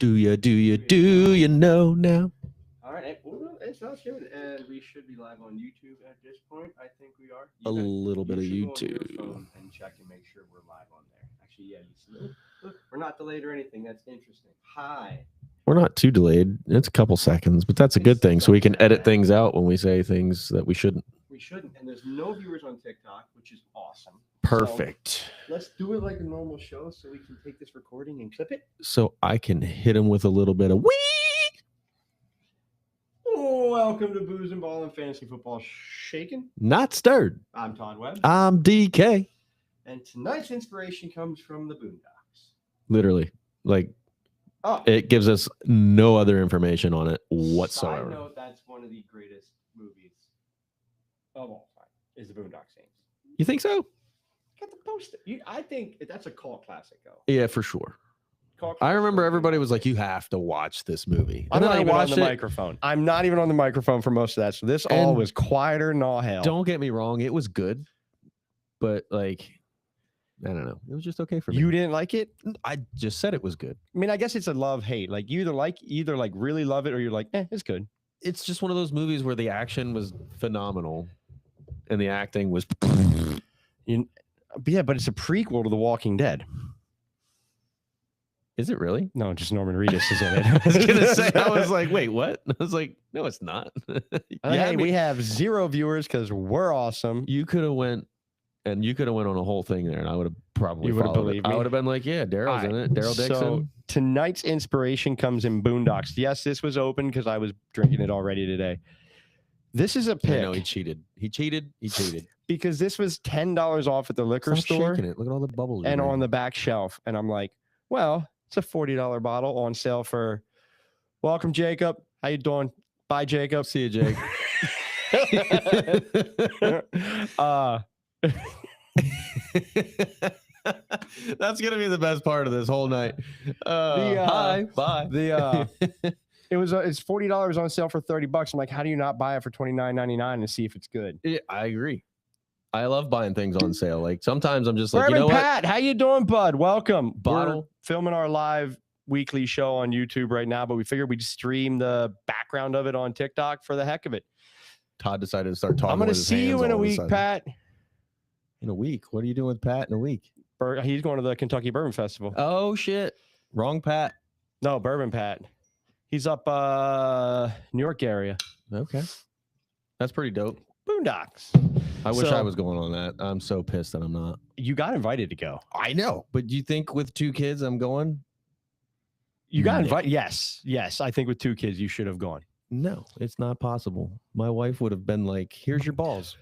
Do you know now? All right, it sounds good, and we should be live on YouTube at this point. I think we are. A little bit of You should go on your YouTube. phone and check and make sure we're live on there. Actually, yeah, you see. Look, we're not delayed or anything. That's interesting. Hi. We're not too delayed. It's a couple seconds, but that's a good thing. So we can edit things out when we say things that we shouldn't. We shouldn't, and there's no viewers on TikTok, which is awesome. Perfect. So let's do it like a normal show, so we can take this recording and clip it. So I can hit him with a little bit of wee. Welcome to Booze and Ball and Fantasy Football Shaken. Not stirred. I'm Todd Webb. I'm DK. And tonight's inspiration comes from the Boondocks. Literally. Like, Oh, it gives us no other information on it whatsoever. Side note, that's one of the greatest movies of all time, is the Boondock Saints. You think so? Got the poster. I think that's a cult classic, though. Yeah, for sure. Cult I classic. remember everybody was like, you have to watch this movie. I'm And then not I even on watched the it. microphone. I'm not even on the microphone for most of that. So this all And was quieter than all hell. Don't get me wrong, it was good, but like, I don't know, it was just okay for me. You didn't like it? I just said it was good. I mean, I guess it's a love-hate. Like you either really love it or you're like, it's good. It's just one of those movies where the action was phenomenal, and the acting was. Yeah, but it's a prequel to The Walking Dead. Is it really? No, just Norman Reedus is in it. I was gonna say. I was like, wait, what? I was like, no, it's not. Hey, we have 0 viewers because we're awesome. You could have went. And you could have went on a whole thing there, and I would have probably. You would have followed it. believed I me? would have been like, "Yeah, Daryl's in it. Daryl Dixon." So tonight's inspiration comes in Boondocks. Yes, this was open because I was drinking it already today. This is a I pick know he cheated. He cheated. He cheated. because this was $10 off at the liquor Stop store shaking it. Look at all the bubbles. and in on there. the back shelf. And I'm like, well, it's a $40 bottle on sale for. Welcome, Jacob. How you doing? Bye, Jacob. See you, Jake. That's gonna be the best part of this whole night. Hi, bye. It's $40 on sale for $30. I'm like, how do you not buy it for $29.99 and see if it's good? Yeah, I agree. I love buying things on sale. Like sometimes I'm just like, Bourbon you know what? Pat, how you doing, bud? Welcome. Bottle. We're filming our live weekly show on YouTube right now, but we figured we'd stream the background of it on TikTok for the heck of it. Todd decided to start talking. I'm going to with his see you hands in a all of week, sudden. Pat. In a week? What are you doing with Pat in a week? He's going to the Kentucky Bourbon Festival. Oh shit! Wrong Pat. No, Bourbon Pat. He's up New York area. Okay, that's pretty dope. Boondocks. I wish So- I was going on that. I'm so pissed that I'm not. You got invited to go. I know, but do you think with 2 kids I'm going? You got No. invited. Yes. I think with 2 kids, you should have gone. No, it's not possible. My wife would have been like, "Here's your balls."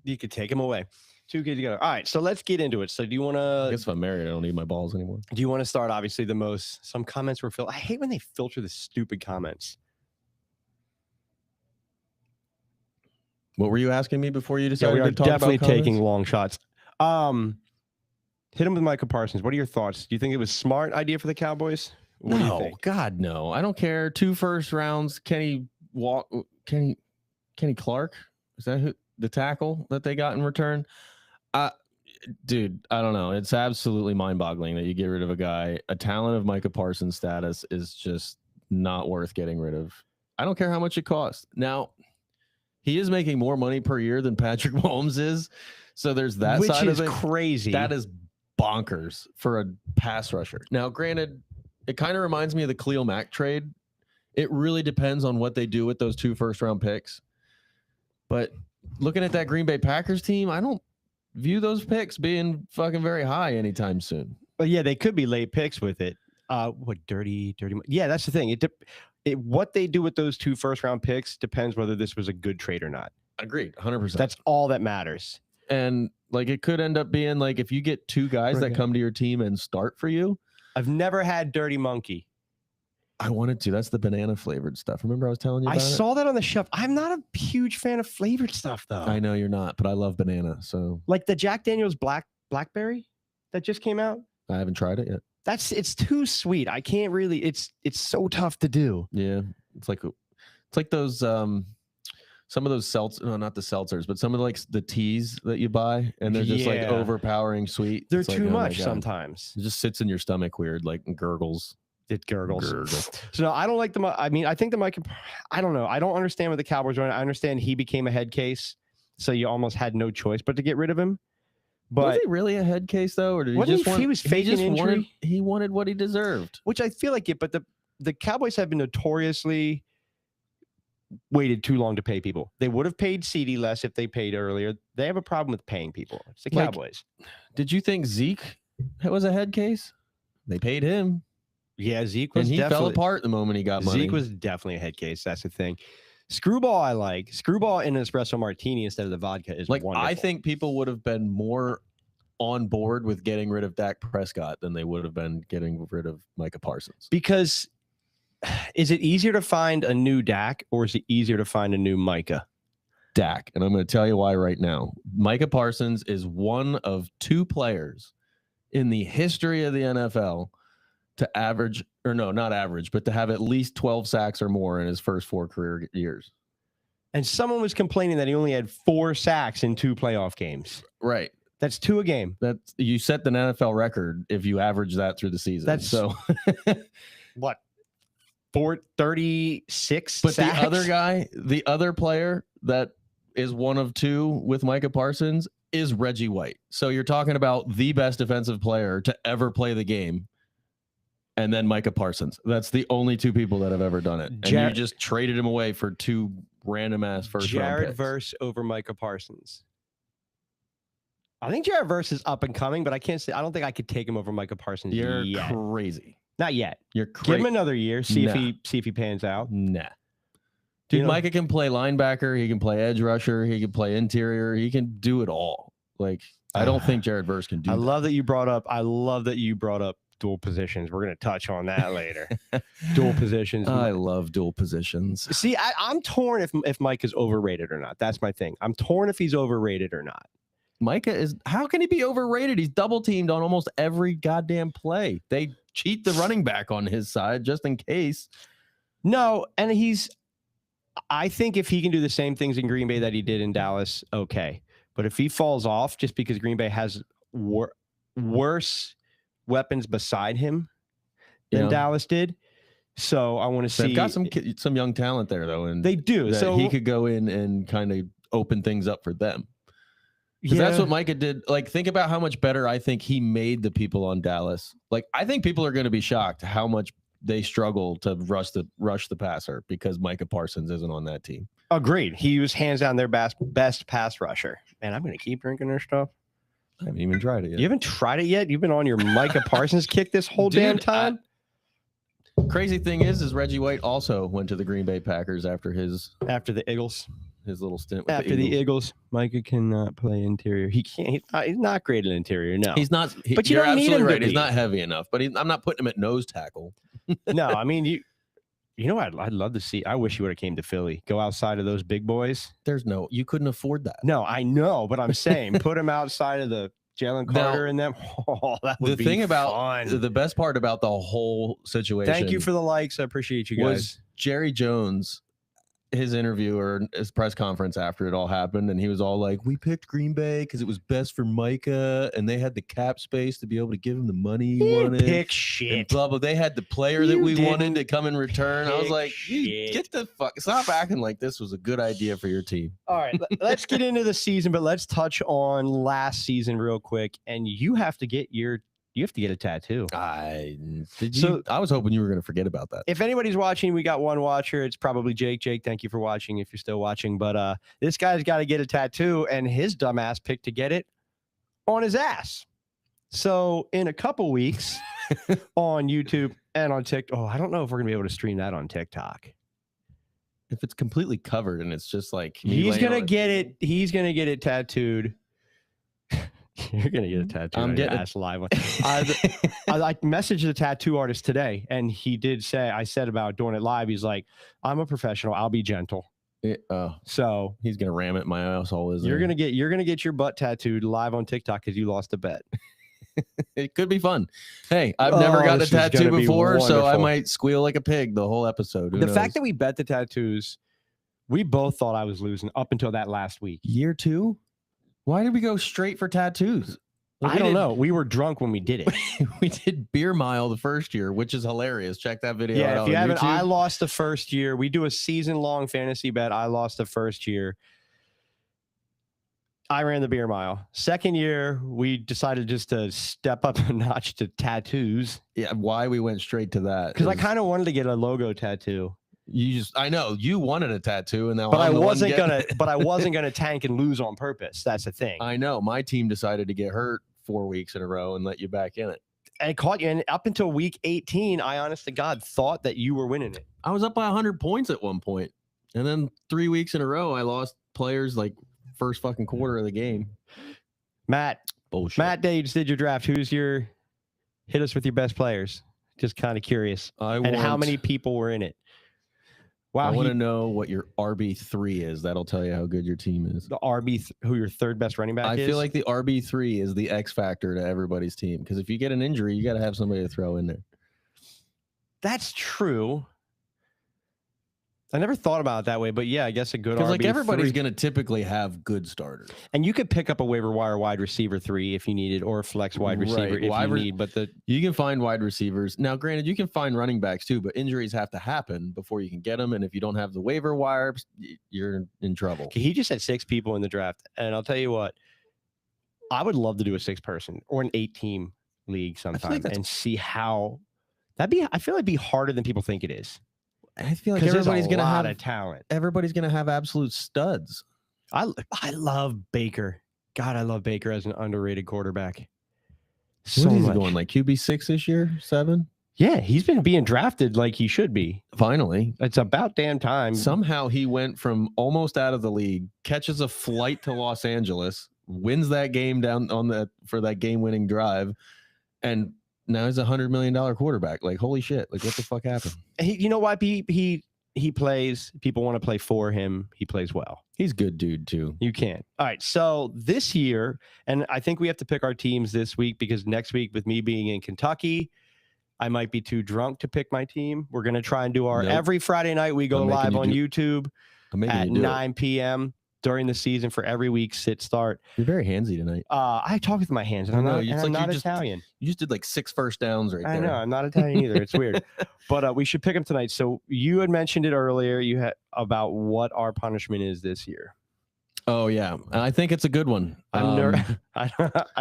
You could take them away. 2 kids together. All right, so let's get into it. So do you want I to guess if I'm married, I don't need my balls anymore. start? Obviously, some comments were filtered. I hate when they filter the stupid comments. What were you asking me before you Yeah, decided we are to talk definitely about taking comments? long shots. Hit him with Micah Parsons. What are your thoughts? Do you think it was a smart idea for the Cowboys? What do you No, think? God, no. I don't care. 2 first rounds. Kenny Clark. Is that who the tackle that they got in return? Dude, I don't know. It's absolutely mind-boggling that you get rid of a guy. A talent of Micah Parsons' status is just not worth getting rid of. I don't care how much it costs. Now, he is making more money per year than Patrick Mahomes is. So there's that Which side is of it. crazy. That is bonkers for a pass rusher. Now, granted, it kind of reminds me of the Khalil Mack trade. It really depends on what they do with those 2 first-round picks. But looking at that Green Bay Packers team, I don't view those picks being fucking very high anytime soon. But yeah, they could be late picks with it. What dirty? Yeah, that's the thing. What they do with those 2 first-round picks depends whether this was a good trade or not. Agreed, 100%. That's all that matters. And like it could end up being like if you get 2 guys that come to your team and start for you. I've never had Dirty Monkey. I wanted to. That's the banana flavored stuff. Remember I was telling you about I saw that on the shelf. I'm not a huge fan of flavored stuff though. I know you're not, but I love banana. So Like the Jack Daniel's Blackberry that just came out. I haven't tried it yet. It's too sweet. I can't really. It's so tough to do. Yeah, it's like those some of those seltzers, no, not the seltzers, but some of the teas that you buy, and they're just like Yeah. overpowering sweet. They're It's like, too oh my much God. sometimes. It just sits in your stomach weird, like and gurgles. It gurgles. Gurgle. So no, I don't like the. I mean, I think the Micah. I don't know. I don't understand what the Cowboys are. I understand he became a head case, so you almost had no choice but to get rid of him. Was But he really a head case though, or did he Wasn't just he- want? he was faking just injury? wanted, he wanted what he deserved. which I feel like it. But the Cowboys have been notoriously waited too long to pay people. They would have paid CD less if they paid earlier. They have a problem with paying people. It's the Like, Cowboys. Did you think Zeke was a head case? They paid him, Yeah, Zeke and was he fell definitely apart the moment he got money. Zeke was definitely a head case. That's the thing. Screwball, I like. Screwball in an espresso martini instead of the vodka is like, wonderful. I think people would have been more on board with getting rid of Dak Prescott than they would have been getting rid of Micah Parsons. because is it easier to find a new Dak or is it easier to find a new Micah? Dak, and I'm going to tell you why right now. Micah Parsons is one of 2 players in the history of the NFL to average, or no, not average, but to have at least 12 sacks or more in his first 4 career years. And someone was complaining that he only had 4 sacks in 2 playoff games. Right. That's 2 a game. That's, you set the NFL record if you average that through the season. That's- so. What? 436 But sacks? the other guy, the other player that is one of 2 with Micah Parsons is Reggie White. So you're talking about the best defensive player to ever play the game. And then Micah Parsons. That's the only 2 people that have ever done it. And you Jared- just traded him away for 2 random ass first round Jared picks. Verse over Micah Parsons. I think Jared Verse is up and coming, but I can't say I don't think I could take him over Micah Parsons You're yet. crazy. Not yet. You're Give crazy. him another year. See Nah. if he pans out. Nah. Dude, You know- Micah can play linebacker. He can play edge rusher. He can play interior. He can do it all. Like, I don't think Jared Verse can do I that. love that you brought up dual positions. We're going to touch on that later. Dual positions. I love dual positions. See, I'm torn if Mike is overrated or not. That's my thing. I'm torn if he's overrated or not. Micah is, how can he be overrated? He's double teamed on almost every goddamn play. They cheat the running back on his side just in case. No, and I think if he can do the same things in Green Bay that he did in Dallas, okay. But if he falls off just because Green Bay has worse weapons beside him than You know? Dallas did, so I want to They've see. got some young talent there though, and They do. that So he could go in and kind of open things up for them. 'Cause that's what Micah did. Like, think about how much better I think he made the people on Dallas. Like, I think people are going to be shocked how much they struggle to rush the passer because Micah Parsons isn't on that team. Agreed. He was hands down their best pass rusher. Man, I'm going to keep drinking their stuff. I haven't even tried it yet. You haven't tried it yet? You've been on your Micah Parsons kick this whole Dude, damn time? Crazy thing is Reggie White also went to the Green Bay Packers after his After the Eagles. little stint with After the Eagles, Micah cannot play interior. He can't. He's not great at interior. No. He's not. But you you're don't need absolutely him to right. He's be. not heavy enough. But I'm not putting him at nose tackle. No, I mean you know what I'd love to see. I wish you would have came to Philly. Go outside of those big boys. There's no. You couldn't afford that. No, I know, but I'm saying put him outside of the Jalen Now, Carter and them. Oh, that would The be thing about fun. the best part about the whole situation. Thank you for the likes. I appreciate you guys. was Jerry Jones, his interview or his press conference after it all happened, and he was all like, "We picked Green Bay because it was best for Micah, and they had the cap space to be able to give him the money he wanted." Pick And shit. blah blah. They had the player that You we wanted didn't to come in return. I was pick like, "You shit. get the fuck, stop acting like this was a good idea for your team." All right, let's get into the season, but let's touch on last season real quick. And you have to get a tattoo. I did you. So- I was hoping you were going to forget about that. If anybody's watching, we got one watcher. It's probably Jake. Jake, thank you for watching if you're still watching. But this guy's got to get a tattoo, and his dumbass picked to get it on his ass. So in a couple weeks on YouTube and on TikTok, I don't know if we're gonna be able to stream that on TikTok. If it's completely covered and it's just like me He's laying gonna on get it. He's gonna get it tattooed. You're gonna get a tattoo. I'm on your getting- ass live. I messaged the tattoo artist today, and he did say, I said about doing it live. He's like, I'm a professional. I'll be gentle. Oh, So he's gonna ram it in my asshole. Isn't you're he? gonna get your butt tattooed live on TikTok because you lost a bet. It could be fun. Hey, I've never Oh, gotten a this is gonna tattoo be before, so I wonderful. might squeal like a pig the whole episode. Who The knows? fact that we bet the tattoos, we both thought I was losing up until that last week. year 2, why did we go straight for tattoos? I don't know. We were drunk when we did it. We did Beer Mile the first year, which is hilarious. Check that video out. Yeah, if on you haven't, I YouTube. lost the first year. We do a season-long fantasy bet. I lost the first year. I ran the beer mile. Second year, we decided just to step up a notch to tattoos Yeah, why we went straight to that? because I is kind of wanted to get a logo tattoo, I know you wanted a tattoo, and now but I'm I the one wasn't getting gonna. it. But I wasn't gonna tank and lose on purpose. That's the thing. I know my team decided to get hurt 4 weeks in a row and let you back in it. And it caught you. And up until week 18, I honest to God thought that you were winning it. I was up by 100 points at one point, and then 3 weeks in a row, I lost players like first fucking quarter of the game. Matt Bullshit. Day just did your draft. Who's your? Hit us with your best players. Just kind of curious. And how many people were in it? I Wow, want to know what your RB3 is. That'll tell you how good your team is. the who your third best running back I is? feel like the RB3 is the X factor to everybody's team because if you get an injury, you got to have somebody to throw in there. That's true. I never thought about it that way, but yeah, I guess a good Because RB. like everybody's going to typically have good starters. And you could pick up a waiver wire wide receiver 3 if you needed, or a flex wide receiver Right. if Wide you re- need. But You can find wide receivers. Now, granted, you can find running backs too, but injuries have to happen before you can get them. And if you don't have the waiver wires, you're in trouble. he just had 6 people in the draft, and I'll tell you what, I would love to do a 6-person or an 8-team league sometime that's- and see how that'd be. I feel it'd be harder than people think it is. I feel like Because there's everybody's a going to lot have of talent. everybody's going to have absolute studs. I love Baker. God, I love Baker as an underrated quarterback. So What is he much. going like QB6 this year? 7? Yeah, he's been being drafted like he should be. Finally. It's about damn time. Somehow he went from almost out of the league, catches a flight to Los Angeles, wins that game down for that game-winning drive, and now he's $100 million quarterback. Like, holy shit! Like, what the fuck happened? You know why he plays? People want to play for him. He plays well. He's a good dude too. You can. All right. So this year, and I think we have to pick our teams this week because next week, with me being in Kentucky, I might be too drunk to pick my team. We're gonna try and do our Nope. every Friday night. We go I'm making live you on do- YouTube I'm making at you do it. 9 p.m. during the season for every week sit start. You're very handsy tonight. I talk with my hands, and I I'm know, not, it's and like I'm you not just- Italian. You just did like 6 first downs right I there. know I'm not Italian either. It's weird, but we should pick them tonight. So you had mentioned it earlier. You had about what our punishment is this year. Oh yeah, and I think it's a good one. I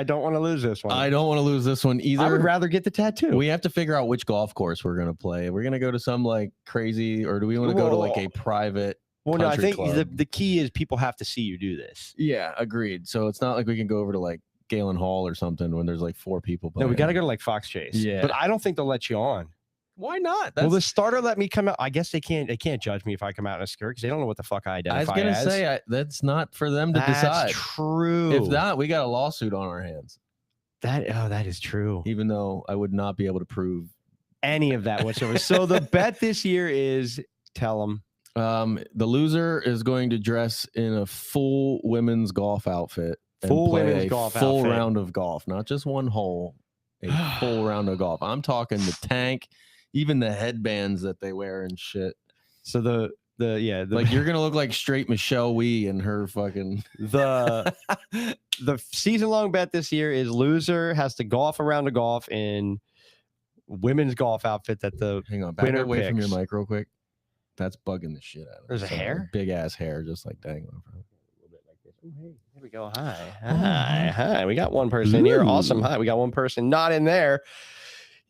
don't want to lose this one. I don't want to lose this one either. I would rather get the tattoo. We have to figure out which golf course we're gonna play. We're gonna go to some like crazy, or do we want to go to like a private? Well, no, I country think club. the key is people have to see you do this. Yeah, agreed. So it's not like we can go over to like Galen Hall or something when there's like 4 people. No, we playing. got to go to like Fox Chase. Yeah. But I don't think they'll let you on. Why not? Well, the starter let me come out. I guess they can't judge me if I come out in a skirt because they don't know what the fuck I identify I was gonna as. say that's not for them to That's decide. true. If not, we got a lawsuit on our hands. that is true. Even though I would not be able to prove. Any of that whatsoever. So the bet this year is tell them. The loser is going to dress in a full women's golf outfit. And Full play women's a golf full outfit. round of golf, not just one hole. A full round of golf. I'm talking the tank, even the headbands that they wear and shit. So the Like you're gonna look like straight Michelle Wee and her fucking. the season long bet this year is loser has to golf around a golf in women's golf outfit that the Hang on, back Winner away from your picks. mic real quick. That's bugging the shit out of me. There's a hair? big ass hair, just like dangling from. There we go. Hi. We got one person here. Awesome. Ooh. Hi. We got one person not in there.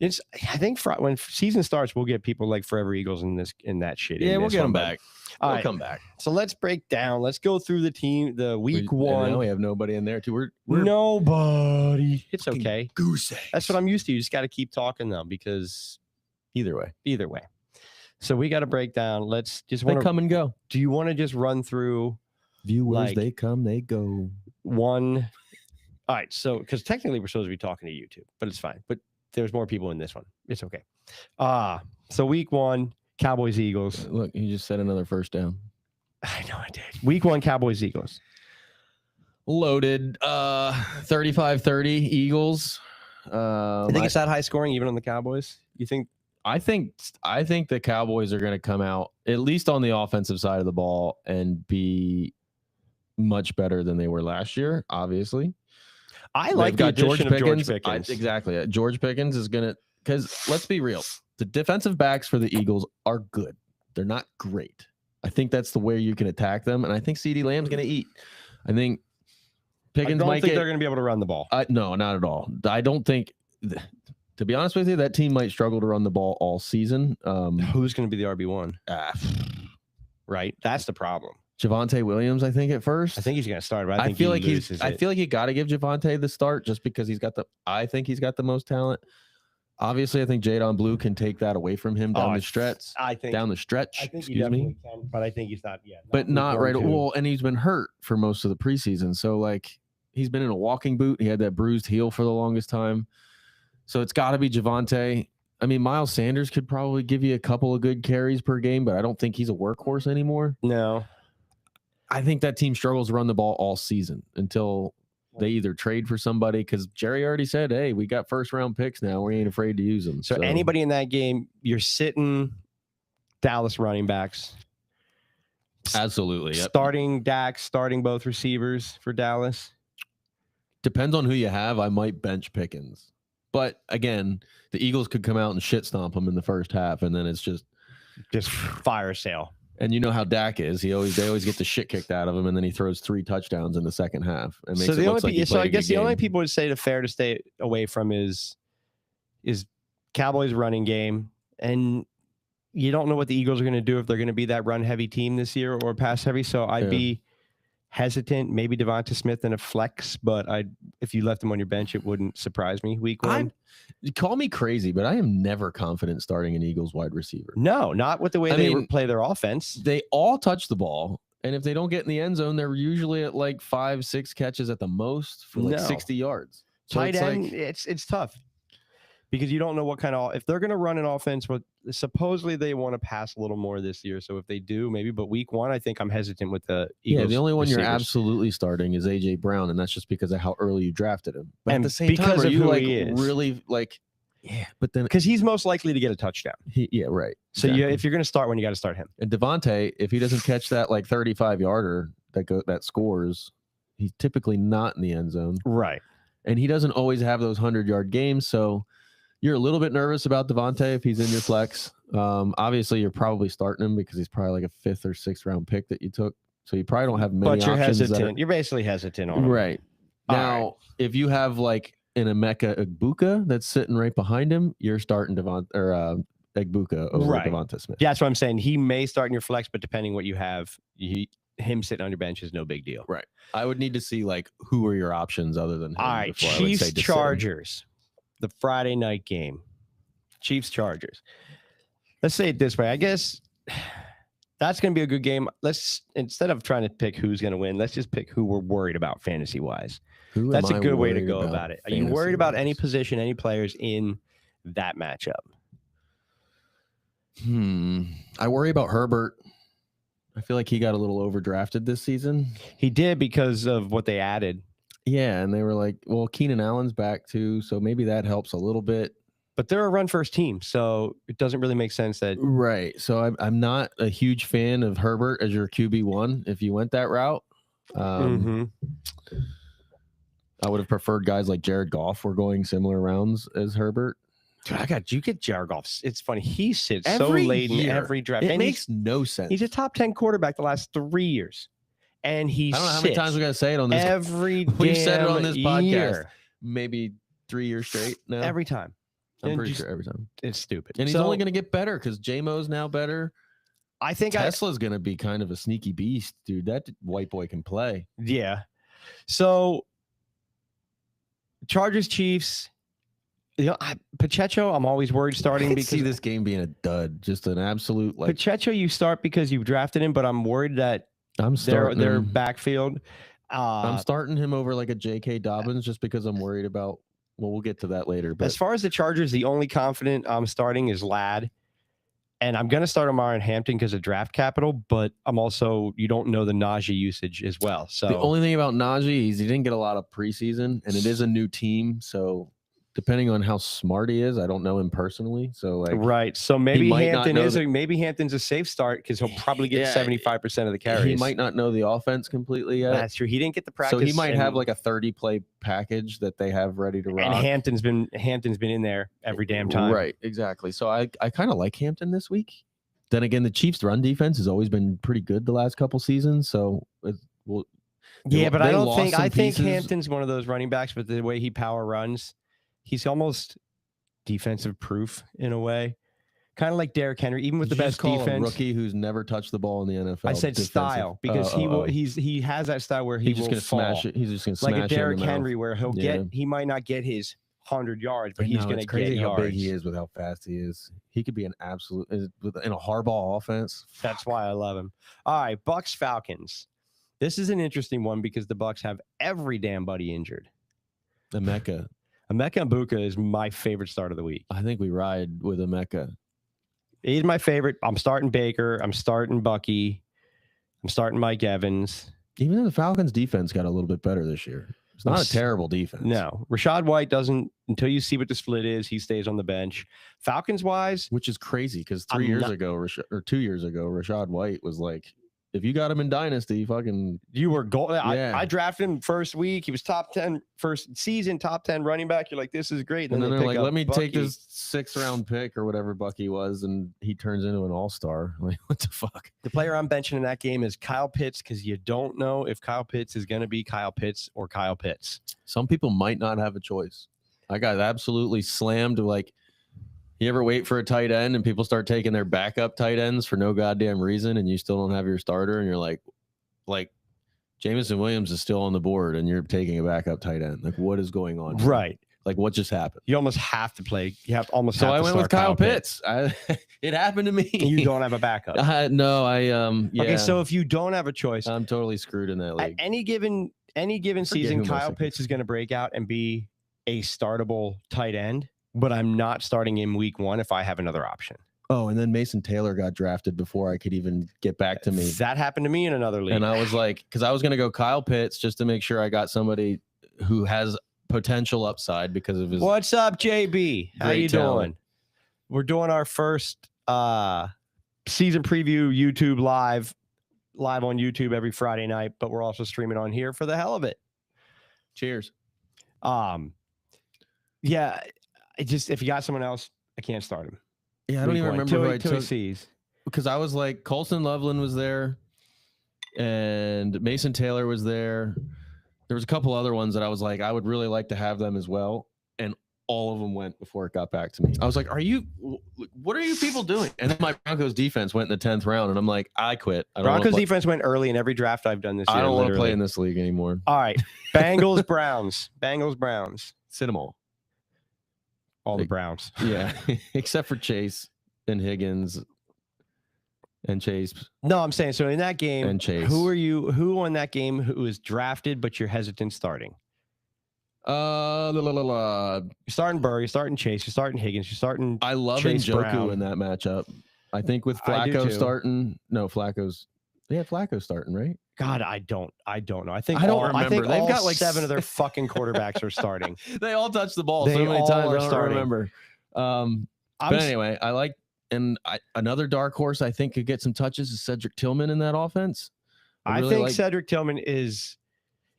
I think when season starts, we'll get people like Forever Eagles in that shit. Yeah, in we'll this get one, them but- back. All We'll right. come back. So let's break down. Let's go through the team. The week And one. now we have nobody in there too. We're Nobody. It's fucking okay. goose eggs. That's what I'm used to. You just got to keep talking though, because Either way, either way. So we got to break down. Let's just they want to. come and go. Do you want to just run through Viewers, like- they come, they go. one? All right. So, because technically we're supposed to be talking to YouTube, but it's fine. But there's more people in this one. It's okay. So week one, Cowboys Eagles. Look, you just said another first down. I know I did. Week one, Cowboys Eagles. Loaded. 35-30 Eagles. I think it's that high scoring even on the Cowboys. You think? I think the Cowboys are going to come out at least on the offensive side of the ball and be much better than they were last year. Obviously, I They've like the addition of George I- Pickens. exactly. George Pickens is gonna, because let's be real, the defensive backs for the Eagles are good. They're not great. I think that's the way you can attack them, and I think CeeDee Lamb's gonna eat. I think I Pickens don't might think get. they're going to be able to run the ball. No, not at all. I don't think. To be honest with you, that team might struggle to run the ball all season. Who's going to be the RB1? Ah, Right? That's the problem. Javonte Williams, I think at first. I think he's going to start, but I I think feel he like he's. loses I it. feel like you got to give Javonte the start just because he's got the. I think he's got the most talent. Obviously, I think Jadon Blue can take that away from him down the stretch. I think Down the stretch. I think he excuse me. definitely can, but I think he's not yet. But not right. week 1, 2. Well, and he's been hurt for most of the preseason, so like he's been in a walking boot. He had that bruised heel for the longest time, so it's got to be Javonte. I mean, Miles Sanders could probably give you a couple of good carries per game, but I don't think he's a workhorse anymore. No. I think that team struggles to run the ball all season until they either trade for somebody, because Jerry already said, hey, we got first round picks now. We ain't afraid to use them. So anybody in that game, you're sitting Dallas running backs, Absolutely. Yep. starting Dak, starting both receivers for Dallas. Depends on who you have. I might bench Pickens. But again, the Eagles could come out and shit stomp him in the first half, and then it's just Fire sale. and you know how Dak is. They always get the shit kicked out of him, and then he throws 3 touchdowns in the second half. And makes So it the look like only he so played I a guess good the only game. people would say to fair to stay away from is Cowboys running game, and you don't know what the Eagles are going to do, if they're going to be that run heavy team this year or pass heavy. So I'd Yeah. be hesitant, maybe Devonta Smith in a flex, but if you left him on your bench, it wouldn't surprise me week 1. You call me crazy, but I am never confident starting an Eagles wide receiver. No, not with the way I they mean, play their offense. They all touch the ball, and if they don't get in the end zone, they're usually at like 5-6 catches at the most for like No. 60 yards. So Tight it's end, like, it's tough because you don't know what kind of, if they're going to run an offense, but supposedly they want to pass a little more this year. So if they do, maybe, but week 1, I think I'm hesitant with the Eagles. yeah, the only one you're receivers. absolutely starting is AJ Brown, and that's just because of how early you drafted him. But And at the same because time, are of you who like he is. really like, yeah, but then because he's most likely to get a touchdown. yeah, right. So exactly. if you're going to start one, you got to start him. And Devontae, if he doesn't catch that like 35-yarder that scores, he's typically not in the end zone. Right. And he doesn't always have those 100-yard games. So you're a little bit nervous about Devontae if he's in your flex. Obviously, you're probably starting him because he's probably like a 5th or 6th round pick that you took. So you probably don't have many But you're options. hesitant. You're basically hesitant on him. Right. All Now, right. if you have like an Emeka Egbuka that's sitting right behind him, you're starting Egbuka over Right. Devonta Smith. Yeah, that's what I'm saying. He may start in your flex, but depending what you have, him sitting on your bench is no big deal. Right. I would need to see like who are your options other than him All right, before I would say Chiefs to sit him. Chargers, the Friday night game. Chiefs Chargers. Let's say it this way. I guess that's going to be a good game. Let's, instead of trying to pick who's going to win, let's just pick who we're worried about fantasy wise. Who That's am a I good way to worried go about it. Are you worried about any fantasy-wise? position, any players in that matchup? I worry about Herbert. I feel like he got a little overdrafted this season. He did because of what they added, Yeah, and they were like, well, Keenan Allen's back too, so maybe that helps a little bit. but they're a run first team, so it doesn't really make sense that Right. So I'm not a huge fan of Herbert as your QB1 if you went that route. Mhm. I would have preferred guys like Jared Goff were going similar rounds as Herbert. Dude, you get Jared Goff. It's funny. He sits Every so late in year. every draft. It and makes no sense. he's a top 10 quarterback the last 3 years. And he I don't know how many times we got to say it on this. every We've said it on damn this podcast. year. Maybe 3 years straight now. Every time. I'm and pretty just- sure every time. It's stupid. And he's So, only going to get better because J-Mo's now better. I think Tesla's going to be kind of a sneaky beast, dude. That white boy can play. yeah. So Chargers, Chiefs. Pacheco, I'm always worried I starting could because see this game being a dud, just an absolute like. Pacheco you start because you drafted him, but I'm worried that I'm starting their him. backfield. I'm starting him over like a J.K. Dobbins just because I'm worried about. Well, we'll get to that later. But As far as the Chargers, the only confident I'm starting is Ladd. And I'm going to start Omarion Hampton because of draft capital, but I'm also, you don't know the Najee usage as well. So the only thing about Najee is he didn't get a lot of preseason, and it is a new team, so depending on how smart he is, I don't know him personally. So like, Right. So maybe might not know maybe Hampton's a safe start because he'll probably get Yeah, 75% of the carries. he might not know the offense completely yet. That's true. He didn't get the practice. So he might have and- like a 30 play package that they have ready to rock. and Hampton's been in there every damn time. Right, exactly. So I kind of like Hampton this week. Then again, the Chiefs' run defense has always been pretty good the last couple seasons. So well, Yeah, but I they don't lost think some I think pieces. Hampton's one of those running backs, but the way he power runs, he's almost defensive proof in a way. Kind of like Derrick Henry, even with Did the you best just call a defense. rookie who's never touched the ball in the NFL. I said defensive? style because Oh. he has that style where he He's just will gonna fall. smash it. He's just gonna Like smash a it in Derrick the mouth. Henry, where Yeah. he might not get his 100 yards, but I he's know, going to it's crazy get how yards. big he is with how fast he is. He could be an absolute in a Harbaugh offense. That's why I love him. All right, Bucks Falcons. This is an interesting one because the Bucks have every damn buddy injured. The Mecca. Emeka Egbuka is my favorite start of the week. I think we ride with a Mecca. He's my favorite. I'm starting Baker. I'm starting Bucky. I'm starting Mike Evans. Even though the Falcons defense got a little bit better this year. It's not a terrible defense. No, Rashad White doesn't, until you see what the split is, he stays on the bench. Falcons wise, Which is crazy because I'm 2 years not- ago, or 2 years ago, Rashad White was like, if you got him in Dynasty, fucking you were gold. Yeah. I drafted him first week. He was top 10 first season, top 10 running back. You're like, this is great. and then they they're pick like, up let me take Bucky. this 6th round pick or whatever Bucky was, and he turns into an all-star. Like, what the fuck? The player I'm benching in that game is Kyle Pitts because you don't know if Kyle Pitts is going to be Kyle Pitts or Kyle Pitts. Some people might not have a choice. I got absolutely slammed. Like, you ever wait for a tight end and people start taking their backup tight ends for no goddamn reason, and you still don't have your starter, and you're like Jameson Williams is still on the board, and you're taking a backup tight end. Like, what is going on here? Right. Like, what just happened? You almost have to play. You have almost. So have I to went with start Kyle Pitts. It happened to me. You don't have a backup. No, yeah. Okay, so if you don't have a choice, I'm totally screwed in that at league. any given season, who most Kyle I Pitts is going to break out and be a startable tight end. But I'm not starting him week 1 if I have another option. Oh, and then Mason Taylor got drafted before I could even get back to me. That happened to me in another league. And I was like, because I was going to go Kyle Pitts just to make sure I got somebody who has potential upside because of his. What's up, JB? How Great you talent. doing? We're doing our first season preview YouTube live on YouTube every Friday night, but we're also streaming on here for the hell of it. Cheers. Yeah, it just if you got someone else, I can't start him. Yeah, I don't Week even one, remember who I till he took sees. because I was like, Colson Loveland was there and Mason Taylor was there. There was a couple other ones that I was like, I would really like to have them as well. And all of them went before it got back to me. I was like, what are you people doing? And then my Broncos defense went in the 10th round. And I'm like, I quit. I don't wanna Broncos play- defense went early in every draft I've done this year. I don't want to play literally. in this league anymore. All right, Bengals Browns. Bengals Browns. Sit them all. All the Big- Browns. Yeah. Except for Chase and Higgins and Chase. No, I'm saying so in that game. And Chase. Who on that game who is drafted but you're hesitant starting? You're starting Burr, you're starting Chase, you're starting Higgins, you're starting. I love Chase Njoku Brown. in that matchup. I think with I do Flacco too. starting. No, Flacco's. Yeah, Flacco's starting, right? God, I don't know. I think I don't I think remember. They've all got, like, 7 of their fucking quarterbacks are starting. They all touch the ball They so many all times. are I don't starting. remember. I'm But s- anyway, I like another dark horse I think could get some touches is Cedric Tillman in that offense. I really think like- Cedric Tillman is.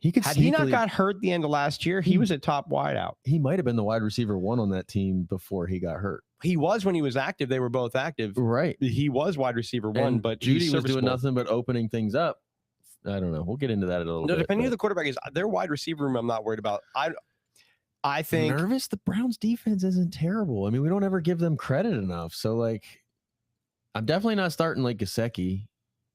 He could Had he not sneakily- got hurt the end of last year, he was a top wideout. he might have been the wide receiver 1 on that team before he got hurt. He was when he was active. They were both active. Right. He was wide receiver 1, And but Judy he's was doing serviceable. nothing but opening things up. I don't know. We'll get into that in a little No, bit. depending who but- the quarterback is, their wide receiver room, I'm not worried about. I think nervous. The Browns defense isn't terrible. I mean, we don't ever give them credit enough. So like, I'm definitely not starting like Gesicki.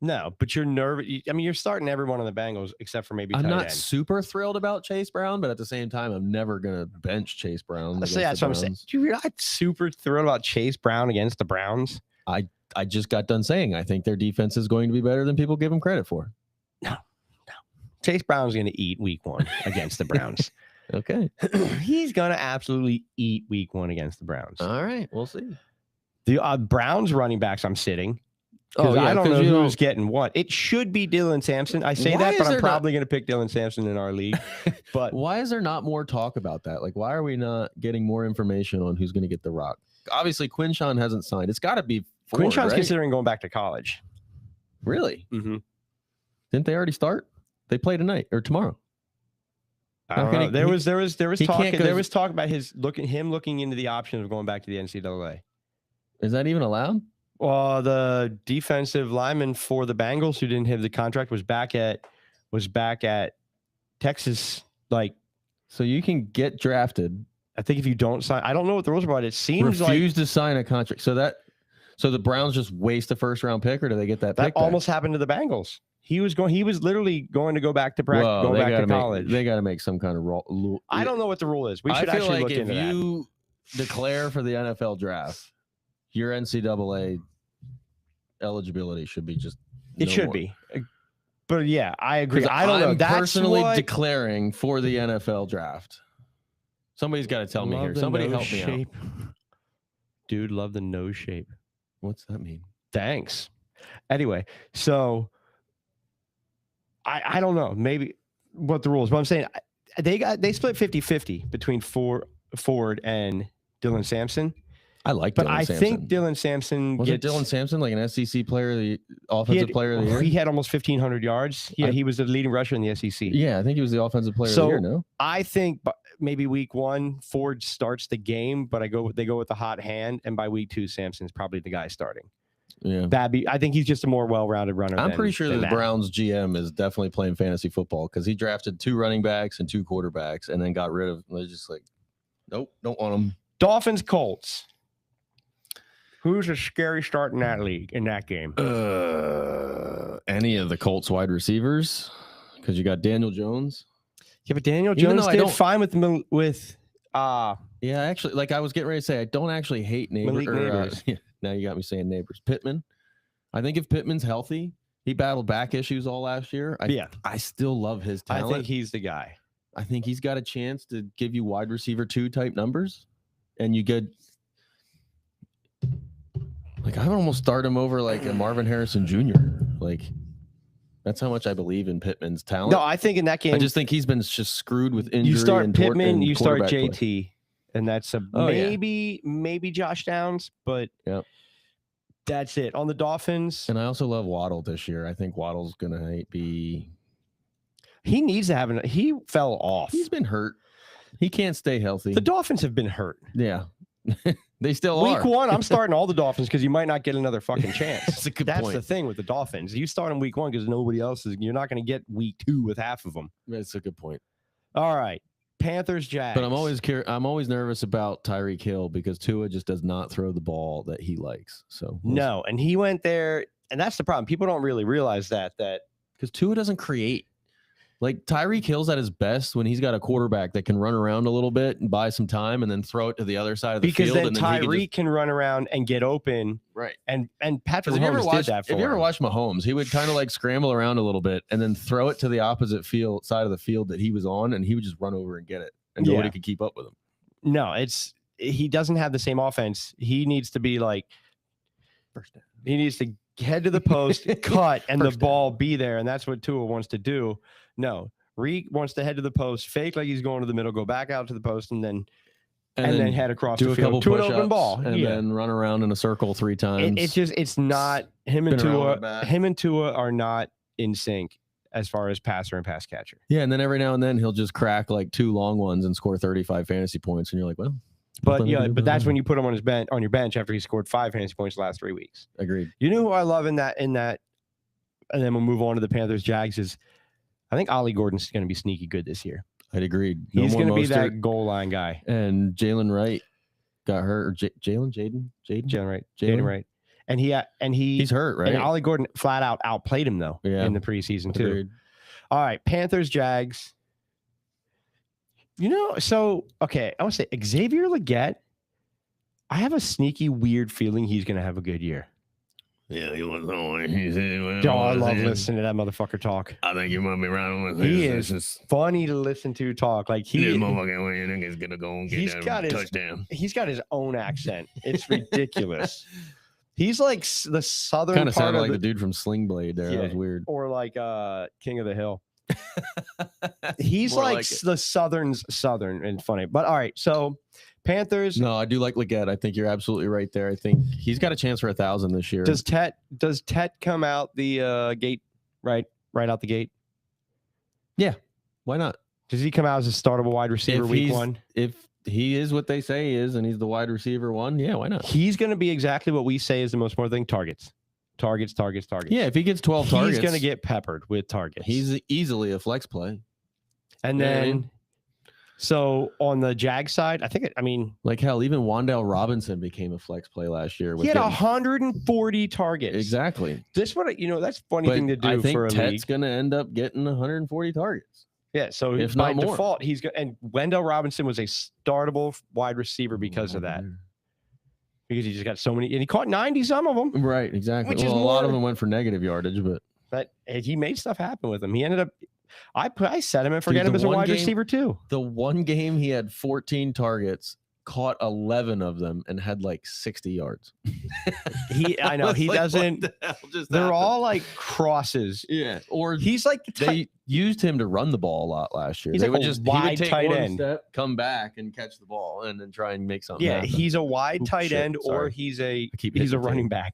no, but you're nervous. I mean, you're starting everyone on the Bengals except for maybe I'm tight not end. super thrilled about Chase Brown, but at the same time, I'm never gonna bench Chase Brown. Let's say against that's the what I'm saying. Browns. Do you realize I'm super thrilled about Chase Brown against the Browns? I just got done saying I think their defense is going to be better than people give them credit for. Chase Brown's going to eat week 1 against the Browns. Okay. He's going to absolutely eat week 1 against the Browns. All right. We'll see. The Browns running backs I'm sitting. 'Cause I don't 'cause know you who's getting what. It should be Dylan Sampson. I say Why that, is but I'm there not- probably going to pick Dylan Sampson in our league. But Why is there not more talk about that? Like, why are we not getting more information on who's going to get the rock? Obviously, Quinshawn hasn't signed. It's got to be Ford, Quinshawn's right? considering going back to college. Really? Mm-hmm. Didn't they already start? They play tonight or tomorrow. I How don't can know. he- There he- was he talk. can't go- There was talk about him looking into the option of going back to the NCAA. Is that even allowed? Well, the defensive lineman for the Bengals who didn't have the contract was back at Texas. Like, So you can get drafted, I think if you don't sign, I don't know what the rules are, but it seems like refuse to sign a contract. So the Browns just waste a first round pick, or do they get that that pick back? almost happened to the Bengals. He was literally going to go back to practice, Well, go they back to gotta make- college. They got to make some kind of rule. I don't know what the rule is. We I should feel actually like look if into that. you declare for the NFL draft, your NCAA eligibility should be just. It no should more. be. But yeah, I agree. 'Cause I don't know. I'm That's personally what, declaring for the NFL draft. Somebody's got to tell me Love here. the Somebody nose help me out. shape. Dude, love the nose shape. What's that mean? Thanks. Anyway, so I don't know maybe what the rules, but I'm saying they split 50-50 between Ford and Dylan Sampson. I like, But Dylan I Sampson. think Dylan Sampson Was it gets Dylan Sampson like an SEC player, the he offensive had, player of the year? he had almost 1,500 yards. Yeah, I- he was the leading rusher in the SEC. Yeah, I think he was the offensive player So- of the year. No, I think maybe week 1 Ford starts the game, but they go with the hot hand, and by week 2 Sampson's probably the guy starting. yeah. I think he's just a more well-rounded runner. I'm than- pretty sure than that the Browns GM is definitely playing fantasy football because he drafted 2 running backs and 2 quarterbacks, and then got rid of. They're just like, nope, don't want them. Dolphins Colts. Who's a scary start in that league in that game? Any of the Colts wide receivers, because you got Daniel Jones. Yeah, but Daniel Even Jones though I did don't- fine with Yeah, actually, like I was getting ready to say, I don't actually hate Malik neighbors. Neighbors. Now you got me saying neighbors. Pittman. I think if Pittman's healthy, he battled back issues all last year. I still love his I talent. think he's the guy. I think he's got a chance to give you wide receiver 2 type numbers, and you get like I would almost start him over like a Marvin Harrison Jr. Like that's how much I believe in Pittman's talent. No, I think in that game I just think he's been just screwed with injury. you start and Pittman, and you start quarterback play. JT, and that's a Oh, yeah. maybe Josh Downs, but Yep. that's it. On the Dolphins, And I also love Waddle this year. I think Waddle's gonna be. he needs to have he fell off. He's been hurt. He can't stay healthy. The Dolphins have been hurt. Yeah, they still Week are. 1, I'm starting all the Dolphins because you might not get another fucking chance. That's a good That's point. the thing with the Dolphins. You start in week 1 because nobody else is. You're not going to get week 2 with half of them. That's a good point. All right, Panthers, Jags. But I'm always nervous about Tyreek Hill because Tua just does not throw the ball that he likes. So no, and he went there, and that's the problem. People don't really realize that because Tua doesn't create. Like Tyreek Hill's at his best when he's got a quarterback that can run around a little bit and buy some time and then throw it to the other side of the because field. then and then he can Tyreek can run around and get open, right. and Patrick Because if you ever Mahomes did watched, that for if you ever him. watched Mahomes, he would kind of like scramble around a little bit and then throw it to the opposite field side of the field that he was on, and he would just run over and get it, and nobody Yeah. could keep up with him. No, he doesn't have the same offense. He needs to be like First down. he needs to head to the post, cut, and the First down. ball be there, and that's what Tua wants to do. No, Reek wants to head to the post, fake like he's going to the middle, go back out to the post, and then head across do the a couple field to an push-ups open ball. and Yeah. then run around in a circle 3 times. It's not him and Spin around on Tua. the back. Him and Tua are not in sync as far as passer and pass catcher. Yeah, and then every now and then he'll just crack like 2 long ones and score 35 fantasy points, and you're like, well, But nothing to yeah, do but about that's that. when you put him on your bench after he scored 5 fantasy points the last 3 weeks. Agreed. You know who I love in that, and then we'll move on to the Panthers Jags is I think Ollie Gordon's going to be sneaky good this year. I'd agreed. He's more going to be Mostert. that goal line guy. And Jalen Wright got hurt. Or Jaden. Jaden Wright. And He's hurt, right? and Ollie Gordon flat out outplayed him though Yeah. in the preseason too. Agreed. All right, Panthers Jags. You know, so okay, I want to say Xavier Legette. I have a sneaky weird feeling he's going to have a good year. Yeah, he was on. Oh, I love listening to that motherfucker talk. I think you might be right with He is funny to listen to talk. Like motherfucker when you think he's gonna go and He's got his- touchdown. he's got his own accent. It's ridiculous. He's like the southern Kind of part sounded of like the, the dude from Sling Blade there. That was Yeah. weird. or like King of the Hill. He's More like, it. the southern and funny. But all right, so Panthers. No, I do like Leggett. I think you're absolutely right there. I think he's got a chance for 1,000 this year. Does Tet come out the gate right out the gate? Why not? Does he come out as a startable wide receiver If week he's- one? If he is what they say he is, and he's the wide receiver one, yeah, why not? He's going to be exactly what we say is the most important thing: targets. Yeah, if he gets 12 targets, He's going to get peppered with targets. He's easily a flex play. and you know what I then mean? so on the Jag side, I mean, Like hell, even Wandale Robinson became a flex play last year. he had 140 targets. Exactly. This one, that's a funny But thing to do I think for a Ted's league. going to end up getting 140 targets. Yeah, so if by not more. default, he's going. And Wendell Robinson was a startable wide receiver because of that, because he just got so many, and he caught 90 some of them. Right, exactly. Which is Well, a lot of more- them went for negative yardage, but But he made stuff happen with him. He ended up. I set him and Dude, forget him the as a one wide game- receiver too. the one game he had 14 targets, caught 11 of them, and had like 60 yards. I know was he like, what doesn't. the hell just They're happened? all like crosses. Yeah, or He's like the type. they used him to run the ball a lot last year. He's They like would a just wide he would take tight one end. step, come back, and catch the ball, and then try and make something. Yeah, happen. he's a wide Oop, tight shit, end, or sorry. he's I keep a hitting the running table. back.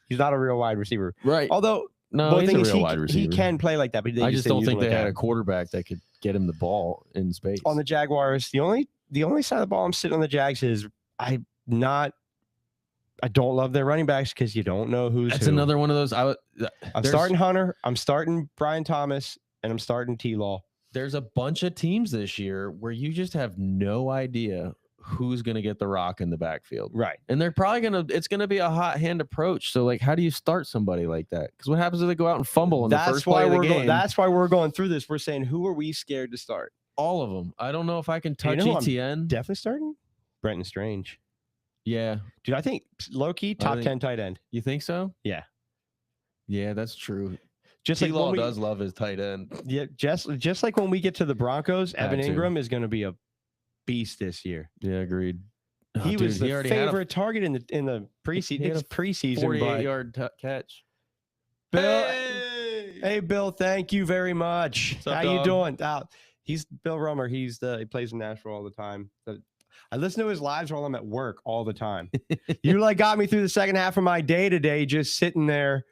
He's not a real wide receiver. right. Although No, well, the he's thing a is, real wide receiver. he can play like that, but they I just didn't don't use think him they like had that. a quarterback that could get him the ball in space. On the Jaguars. The only side of the ball I'm sitting on the Jags is I don't love their running backs because you don't know who's That's who. another one of those. I'm there's- starting Hunter. I'm starting Brian Thomas, and I'm starting T-Law. There's a bunch of teams this year where you just have no idea who's going to get the rock in the backfield. Right. And they're probably it's going to be a hot hand approach. So, like, how do you start somebody like that? Because what happens if they go out and fumble in the That's first why play of the we're game? going. That's why we're going through this. We're saying who are we scared to start? all of them. I don't know if I can touch know who I'm ETN. Definitely starting Brenton Strange. Yeah. Dude, I think low key top think- 10 tight end. You think so? Yeah. Yeah, that's true. Just like T-Law when we, does love his tight end. yeah, just like when we get to the Broncos, Evan to. Ingram is going to be a beast this year. Yeah, agreed. Oh, He dude, was the already had a favorite target in the preseason. He had It's a preseason, 48-yard catch. but Bill, Hey! hey Bill, thank you very much. What's up, How you dog? doing? He's Bill Romer. He plays in Nashville all the time. I listen to his lives while I'm at work all the time. You like got me through the second half of my day today, just sitting there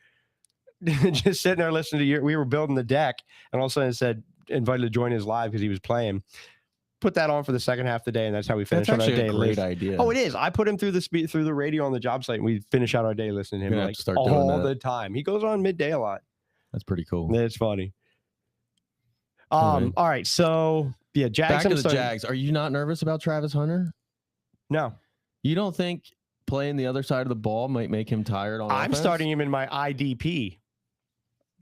listening to we were building the deck, and all of a sudden it said invited to join his live because he was playing. Put that on for the second half of the day, and that's how we That's finish on our actually day. a great list. idea. Oh, it is. I put him through through the radio on the job site, and we finish out our day listening to him Gonna have like to start doing all that. the time. He goes on midday a lot. That's pretty cool. It's funny. Alright. All right. So yeah, Jags. Back I'm to the starting- Jags. Are you not nervous about Travis Hunter? No, You don't think playing the other side of the ball might make him tired on I'm offense? starting him in my IDP.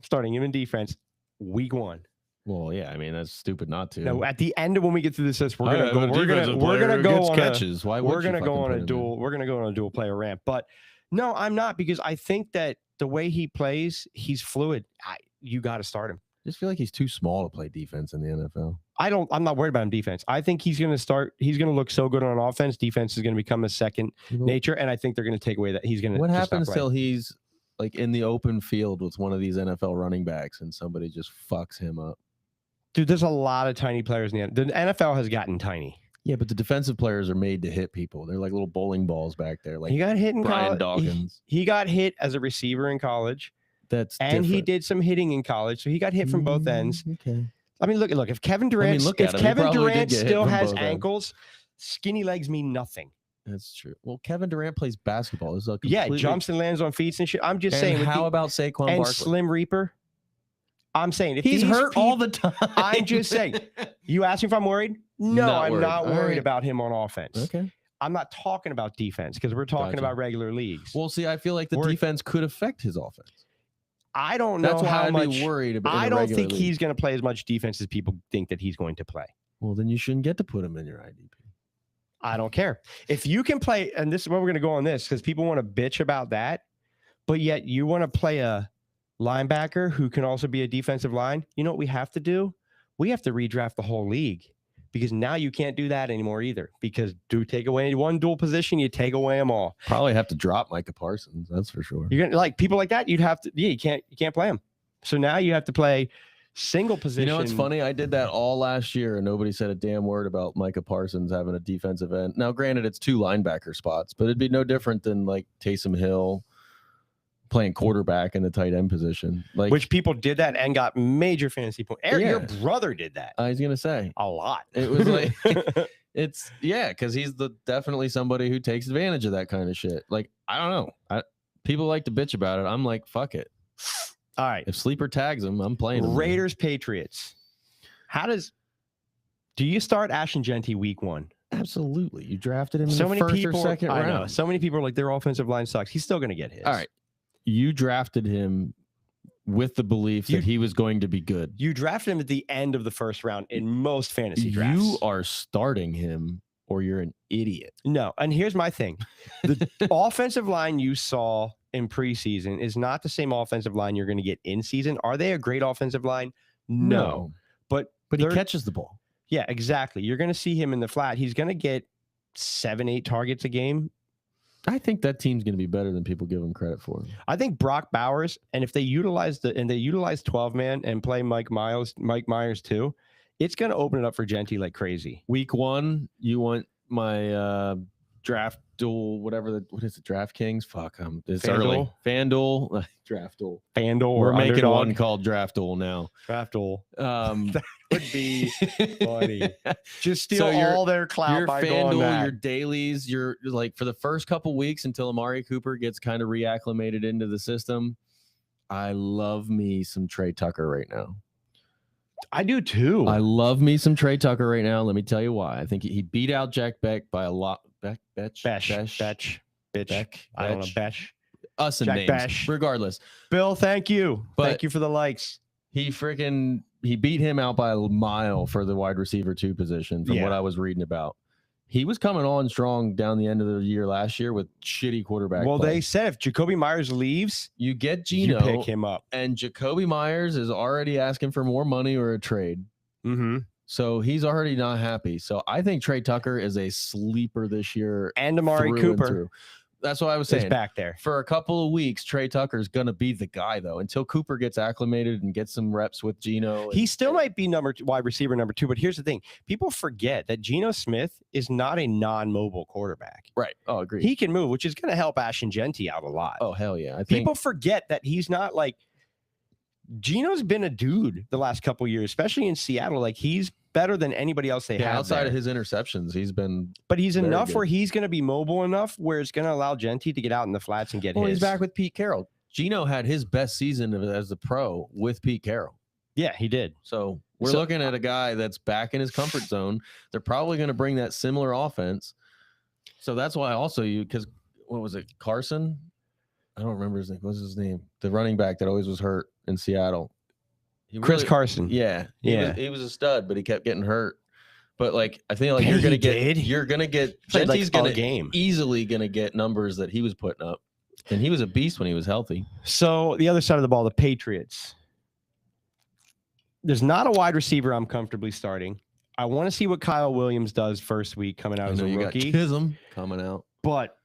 Starting him in defense, week 1. Well, yeah. I mean, that's stupid not to. Now, at the end of when we get through this list, we're I gonna have go. a We're gonna defensive we're player gonna who go gets on catches. Why a would we're you gonna go fucking on put a him in? dual. We're gonna go on a dual player ramp. But no, I'm not, because I think that the way he plays, he's fluid. You got to start him. I just feel like he's too small to play defense in the NFL. I'm not worried about him defense. I think he's going to start. He's going to look so good on offense. Defense is going to become a second nature, and I think they're going to take away that he's going to. What happens till he's like in the open field with one of these NFL running backs and somebody just fucks him up? Dude, there's a lot of tiny players in the NFL has gotten tiny. Yeah, but the defensive players are made to hit people. They're like little bowling balls back there, like He got hit in Brian college. Dawkins. He got hit as a receiver in college, That's and he different. did some hitting in college, so he got hit from both ends. Okay. I mean, look. If Kevin Durant, look at if him. He Kevin probably did Durant get hit still from has both ends. ankles, skinny legs mean nothing. That's true. Well, Kevin Durant plays basketball. This is a Yeah, completely... jumps and lands on feet and shit. I'm just And saying. with how the- about Saquon and Barkley? Slim Reaper? I'm saying if He's these hurt all peop- the time. I'm just saying. You ask me if I'm worried? No, Not I'm worried. not All worried right. about him on offense. Okay. I'm not talking about defense because we're talking Gotcha. about regular leagues. Well, see, I feel like the We're- defense could affect his offense. I don't know That's why how I'd much. be worried about. I don't think he's going to play as much defense as people think that he's going to play. Well, then you shouldn't get to put him in your IDP. I don't care. If you can play, and this is where we're going to go on this, because people want to bitch about that, but yet you want to play a linebacker who can also be a defensive line. You know what we have to do? We have to redraft the whole league, because now you can't do that anymore either. Because do take away one dual position, you take away them all. Probably have to drop Micah Parsons. That's for sure. You're gonna like people like that. You'd have to. Yeah, you can't play them. So now you have to play single position. You know what's funny? I did that all last year, and nobody said a damn word about Micah Parsons having a defensive end. Now, granted, it's 2 linebacker spots, but it'd be no different than like Taysom Hill playing quarterback in the tight end position. Like, Which people did that and got major fantasy points. Eric, your Yeah. brother did that I was gonna say, a lot. it was like it's because he's definitely somebody who takes advantage of that kind of shit. Like, I don't know. People like to bitch about it. I'm like, fuck it. All right. If Sleeper tags him, I'm playing him. Raiders, Patriots. Do you start Ashton Genty week 1? Absolutely. You drafted him in So the many first people, or second I know, round. so many people are like, their offensive line sucks. He's still going to get his. All right. You drafted him with the belief that he was going to be good. You drafted him at the end of the first round in most fantasy drafts. You are starting him or you're an idiot. No. And here's my thing. The offensive line you saw in preseason is not the same offensive line you're going to get in season. Are they a great offensive line? No. But he they're- catches the ball. Yeah, exactly. You're going to see him in the flat. He's going to get 7-8 targets a game. I think that team's going to be better than people give him credit for. I think Brock Bowers, and if they utilize 12-man and play Mike Myers too, it's going to open it up for Genty like crazy. Week 1, you want my draft duel, whatever what is it? DraftKings? Fuck, it's early. FanDuel, draft duel. FanDuel We're or making Underdog. one called draft duel now. Draft duel. That would be funny. Just steal So your- all their clout Your by going FanDuel, that. your dailies, your like for the first couple weeks until Amari Cooper gets kind of reacclimated into the system. I love me some Trey Tucker right now. I do too. I love me some Trey Tucker right now. Let me tell you why. I think he beat out Jack Beck by a lot. Betch. Bitch. I don't know. Betch. Us and Jack names. Beck. Regardless, Bill, thank you. But- Thank you for the likes. he beat him out by a mile for the wide receiver 2 position from Yeah. what I was reading about. He was coming on strong down the end of the year last year with shitty quarterback. Well, play. they said if Jacoby Myers leaves, You get you Geno, pick him up. and Jacoby Myers is already asking for more money or a trade. Mm-hmm. So he's already not happy. So I think Trey Tucker is a sleeper this year. And Amari through and Cooper through. That's what I was is saying. back there. For a couple of weeks, Trey Tucker is going to be the guy, though, until Cooper gets acclimated and gets some reps with Geno. He still might be wide receiver number 2, but here's the thing. People forget that Geno Smith is not a non-mobile quarterback. Right. Oh, agreed. He can move, which is going to help Ashton Genty out a lot. Oh, hell yeah. I think People forget that he's not like Geno's been a dude the last couple of years, especially in Seattle. Like he's better than anybody else they have. outside there. of his interceptions, he's been. But he's very enough good. where he's going to be mobile enough where it's going to allow Genty to get out in the flats and get Well, his. he's back with Pete Carroll. Geno had his best season as a pro with Pete Carroll. Yeah, he did. So we're So- looking at a guy that's back in his comfort zone. They're probably going to bring that similar offense. So that's why also because what was it? Carson? I don't remember his name. What's his name? The running back that always was hurt in Seattle. He Chris really- Carson. Yeah. Yeah. He was a stud, but he kept getting hurt. But like I think like Yeah, you're gonna he get did. Genty's Played like a gonna game. easily gonna get numbers that he was putting up. And he was a beast when he was healthy. So the other side of the ball, the Patriots. There's not a wide receiver I'm comfortably starting. I want to see what Kyle Williams does first week coming out I as know a you got rookie. Chisholm coming out. But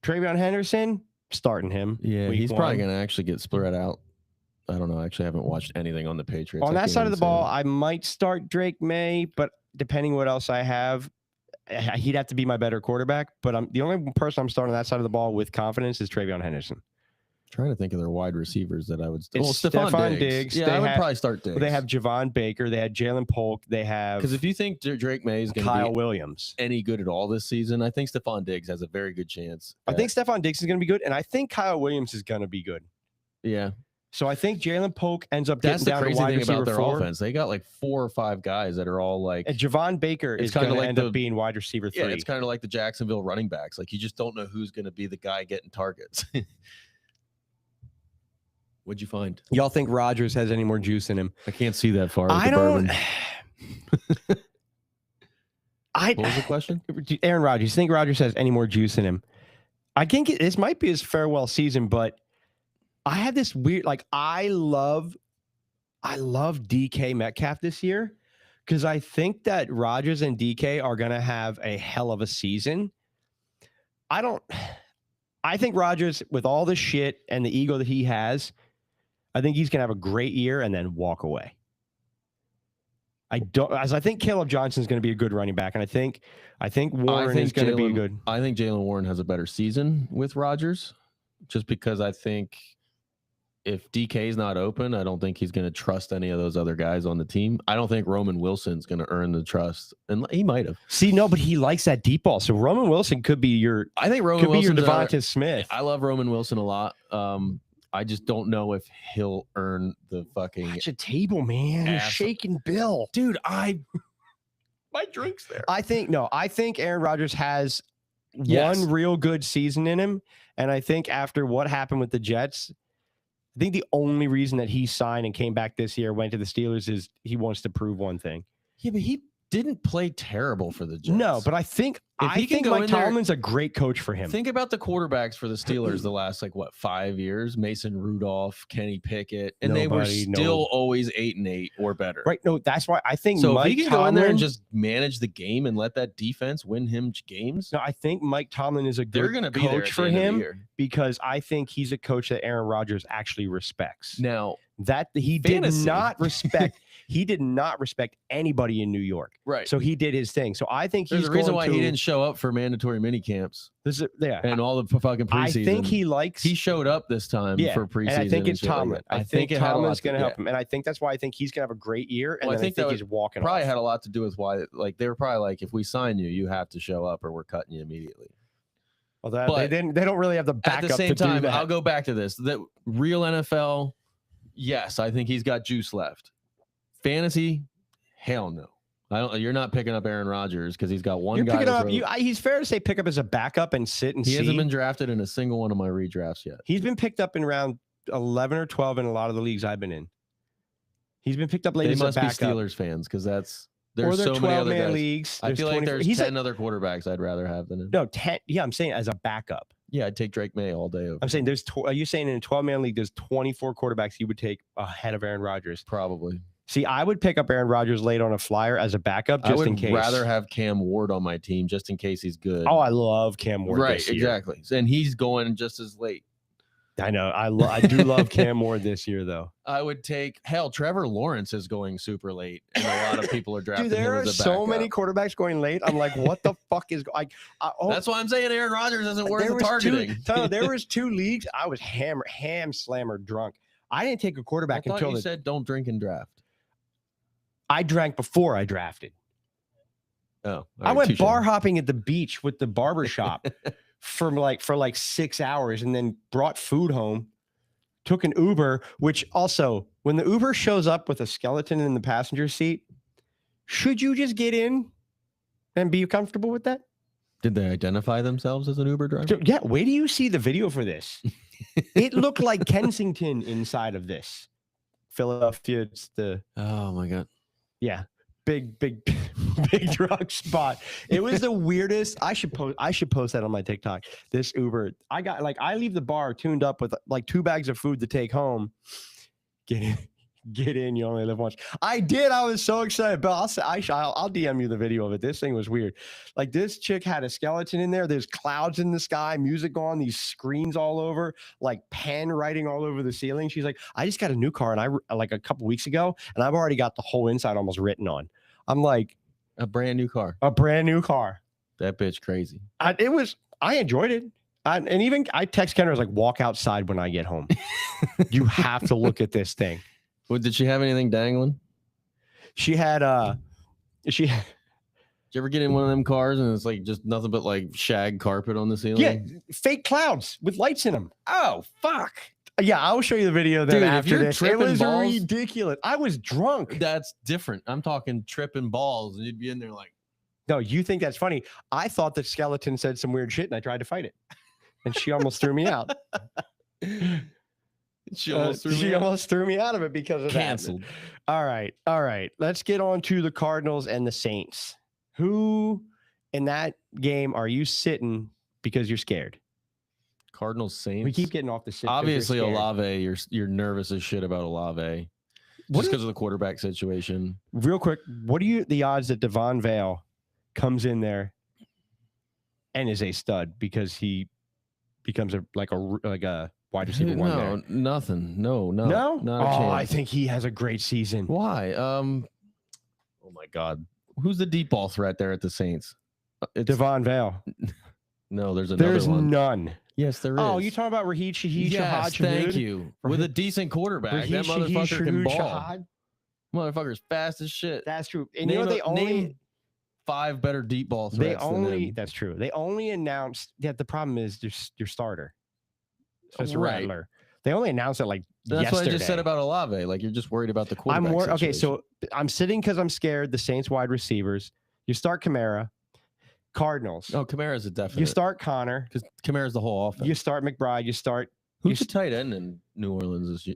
Travion Henderson, starting him. Yeah, week he's probably one. going to actually get spread out. I don't know. I actually haven't watched anything on the Patriots. On I that can't side of the even say ball, that. I might start Drake May, but depending what else I have, he'd have to be my better quarterback. But the only person I'm starting on that side of the ball with confidence is Travion Henderson. trying to think of their wide receivers that I would. It's Stephon Stephon Diggs. Diggs. Yeah, They I would have- probably start Diggs. They have Javon Baker. They had Jalen Polk. They have because if you think Drake May is going to Kyle be Williams. any good at all this season, I think Stephon Diggs has a very good chance. I think Stephon Diggs is going to be good, and I think Kyle Williams is going to be good. Yeah, So I think Jalen Polk ends up that's getting the down to crazy wide thing receiver about their 4. offense. They got like 4 or 5 guys that are all like. And Javon Baker It's is kinda going to like end the- up being wide receiver 3. Yeah, it's kind of like the Jacksonville running backs. Like you just don't know who's going to be the guy getting targets. What'd you find? Y'all think Rodgers has any more juice in him? I can't see that far. with I the don't. bourbon. I What was the question? Aaron Rodgers. You think Rodgers has any more juice in him? I think this might be his farewell season, but I had this weird. Like I love DK Metcalf this year because I think that Rodgers and DK are going to have a hell of a season. I think Rodgers, with all the shit and the ego that he has, I think he's going to have a great year and then walk away. I think Caleb Johnson's going to be a good running back, and I think Warren is going to be good. I think Jalen Warren has a better season with Rodgers, just because I think if DK is not open, I don't think he's going to trust any of those other guys on the team. I don't think Roman Wilson's going to earn the trust, and he might have. See, no, but he likes that deep ball. So Roman Wilson could be your. I think Roman Wilson your Devonta Smith. I love Roman Wilson a lot. I just don't know if he'll earn the fucking. Watch a table, man. You're shaking Bill, dude. My drink's there. I think Aaron Rodgers has Yes. one real good season in him, and I think after what happened with the Jets. I think the only reason that he signed and came back this year, went to the Steelers, is he wants to prove one thing. Yeah, but he didn't play terrible for the Jets. No, but I think Mike Tomlin's a great coach for him. Think about the quarterbacks for the Steelers the last 5 years: Mason Rudolph, Kenny Pickett, and they were still always 8-8 or better. Right? No, that's why I think so. Mike If he can go in there and just manage the game and let that defense win him games, no, I think Mike Tomlin is a they're good going to be coach for him because I think he's a coach that Aaron Rodgers actually respects. Now that he did not respect. He did not respect anybody in New York. Right. So he did his thing. So I think there's a reason why he didn't show up for mandatory mini camps. And all the fucking preseason. I think he showed up this time for preseason. And I think it's Tomlin. I think Tomlin's going to help him. And I think that's why I think he's going to have a great year. And I think he's walking off. Probably had a lot to do with why, they were probably like, if we sign you, you have to show up or we're cutting you immediately. Well, they don't really have the backup. At the same time, do that. I'll go back to this. The real NFL, yes, I think he's got juice left. Fantasy, hell no. You're not picking up Aaron Rodgers because he's got one You're guy. Picking up, he's fair to say pick up as a backup and sit and see. He hasn't been drafted in a single one of my redrafts yet. He's been picked up in round 11 or 12 in a lot of the leagues I've been in. He's been picked up late as a backup. They must be Steelers fans because there's so many other guys. Leagues. I feel like there's 10 other quarterbacks I'd rather have than him. No, 10. Yeah, I'm saying as a backup. Yeah, I'd take Drake May all day. I'm saying are you saying in a 12-man league there's 24 quarterbacks you would take ahead of Aaron Rodgers? Probably. See, I would pick up Aaron Rodgers late on a flyer as a backup just in case. I would rather have Cam Ward on my team just in case he's good. Oh, I love Cam Ward. Right, exactly. And he's going just as late. I know. I do love Cam Ward this year, though. I would take Trevor Lawrence is going super late, and a lot of people are drafting Dude, there him are as a so many quarterbacks going late. I'm like, what the fuck is like? That's why I'm saying Aaron Rodgers isn't worth the targeting. There was 2 leagues. I was ham slammer drunk. I didn't take a quarterback until you said don't drink and draft. I drank before I drafted. Oh, I went bar hopping at the beach with the barbershop for like 6 hours and then brought food home, took an Uber, which also when the Uber shows up with a skeleton in the passenger seat, should you just get in and be comfortable with that? Did they identify themselves as an Uber driver? Yeah. Wait till you see the video for this. It looked like Kensington inside of this. Philadelphia. It's oh my God. Yeah. Big drug spot. It was the weirdest. I should post that on my TikTok. This Uber. I leave the bar tuned up with 2 bags of food to take home. Get in. You only live once. I did. I was so excited. But I'll DM you the video of it. This thing was weird. Like this chick had a skeleton in there. There's clouds in the sky, music on, these screens all over, like pen writing all over the ceiling. She's like, I just got a new car, and I like a couple weeks ago, and I've already got the whole inside almost written on. I'm like, a brand new car. A brand new car. That bitch crazy. I enjoyed it. I text Kendra, I was like, walk outside when I get home. You have to look at this thing. Well, did she have anything dangling? She had Did you ever get in one of them cars and it's like just nothing but like shag carpet on the ceiling? Yeah, fake clouds with lights in them. Oh, fuck. Yeah, I'll show you the video then. Dude, after this. It was balls, ridiculous. I was drunk. That's different. I'm talking tripping balls, and you'd be in there like. No, you think that's funny? I thought the skeleton said some weird shit, and I tried to fight it, and she almost threw me out. She almost threw me out of it because of canceled. That. All right. Let's get on to the Cardinals and the Saints. Who in that game are you sitting because you're scared? Cardinals Saints. We keep getting off the sit. Obviously, Olave. You're nervous as shit about Olave. What just are- because of the quarterback situation. Real quick, what are the odds that Devon Vale comes in there and is a stud because he becomes a wide receiver one No, there? nothing. No, No? not a Oh, chance. I think he has a great season. Why? Oh my God, who's the deep ball threat there at the Saints? It's Devon Vale. no. There's another There's one. none. Yes, there is. Oh, you talking about Raheed Shaheed Yes, Shahad thank Shahood? you. With a decent quarterback, that Raheed Shaheed motherfucker can Shahood ball. Shahad? Motherfucker's fast as shit. That's true. And Name you know a- they only name 5 better deep ball they threats than only him. that's true. They only announced that the problem is your starter. Spencer Right. Rattler. They only announced it like That's what I just said yesterday. about Olave. Like you're just worried about the quarterback. I'm more okay. situation. So I'm sitting because I'm scared. The Saints wide receivers. You start Kamara, Cardinals. no, Kamara's a definite. You start Connor. because Kamara's the whole offense. You start McBride. You start. Who's you the tight end in New Orleans this year?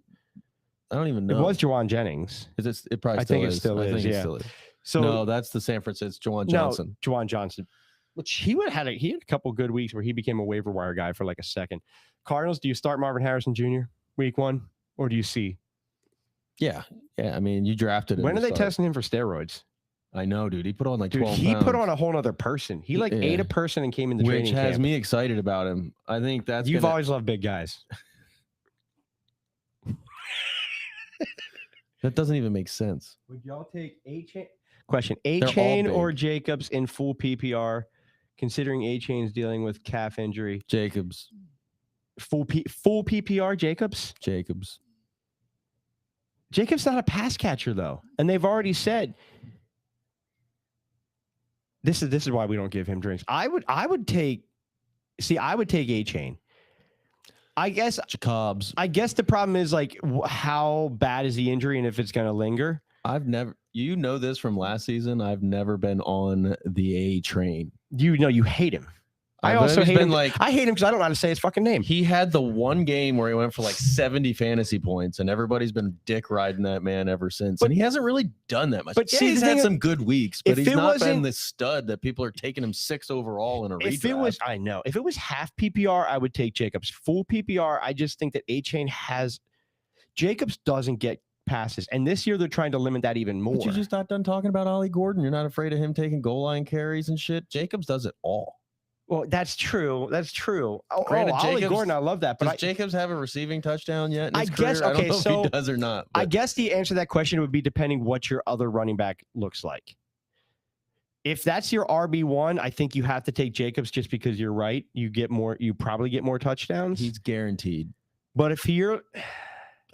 I don't even It know. was Jawan Jennings. Is it probably I still think it is. still I is, think it yeah. still is. So No, that's the San Francisco Jawan Johnson. No, Jawan Johnson. Which he had a couple good weeks where he became a waiver wire guy for like a second. Cardinals. Do you start Marvin Harrison Jr. week 1 or do you see? Yeah. I mean, you drafted him. When to are they start. testing him for steroids? I know, dude. He put on like Dude, 12 he pounds, put on a whole nother person. He like ate Yeah. a person and came in the which training has camp. me excited about him. I think that's You've gonna- always loved big guys. that doesn't even make sense. Would y'all take A-Chain? Question: all A-Chain or big. Jacobs in full PPR? Considering A-Chain's dealing with calf injury, Jacobs. full PPR. Jacobs. Jacobs not a pass catcher though, and they've already said this is why we don't give him drinks. I would take A-Chain. I guess Jacobs. the problem is like how bad is the injury and if it's going to linger. I've never, you know this from last season. I've never been on the A train. You know you hate him. I I've also always hate been him. like, I hate him because I don't know how to say his fucking name. he had the one game where he went for like 70 fantasy points, and everybody's been dick riding that man ever since. But- and he hasn't really done that much. but Yeah, see, he's the had thing is, some good weeks, but if he's it not been wasn't- the stud that people are taking him 6 overall in a redraft. If it was, I know. If it was half PPR, I would take Jacobs. Full PPR, I just think that A-Chain has Jacobs doesn't get passes, and this year they're trying to limit that even more. But you just not done talking about Ollie Gordon. You're not afraid of him taking goal line carries and shit. Jacobs does it all. Well, that's true. That's true. Granted, Ollie Jacobs- Gordon, I love that. But Does Jacobs have a receiving touchdown yet? In I his guess- career? I okay, don't know if so he does or not. I but guess the answer to that question would be depending what your other running back looks like. If that's your RB1, I think you have to take Jacobs just because you're right. You probably get more touchdowns. he's guaranteed. But if you're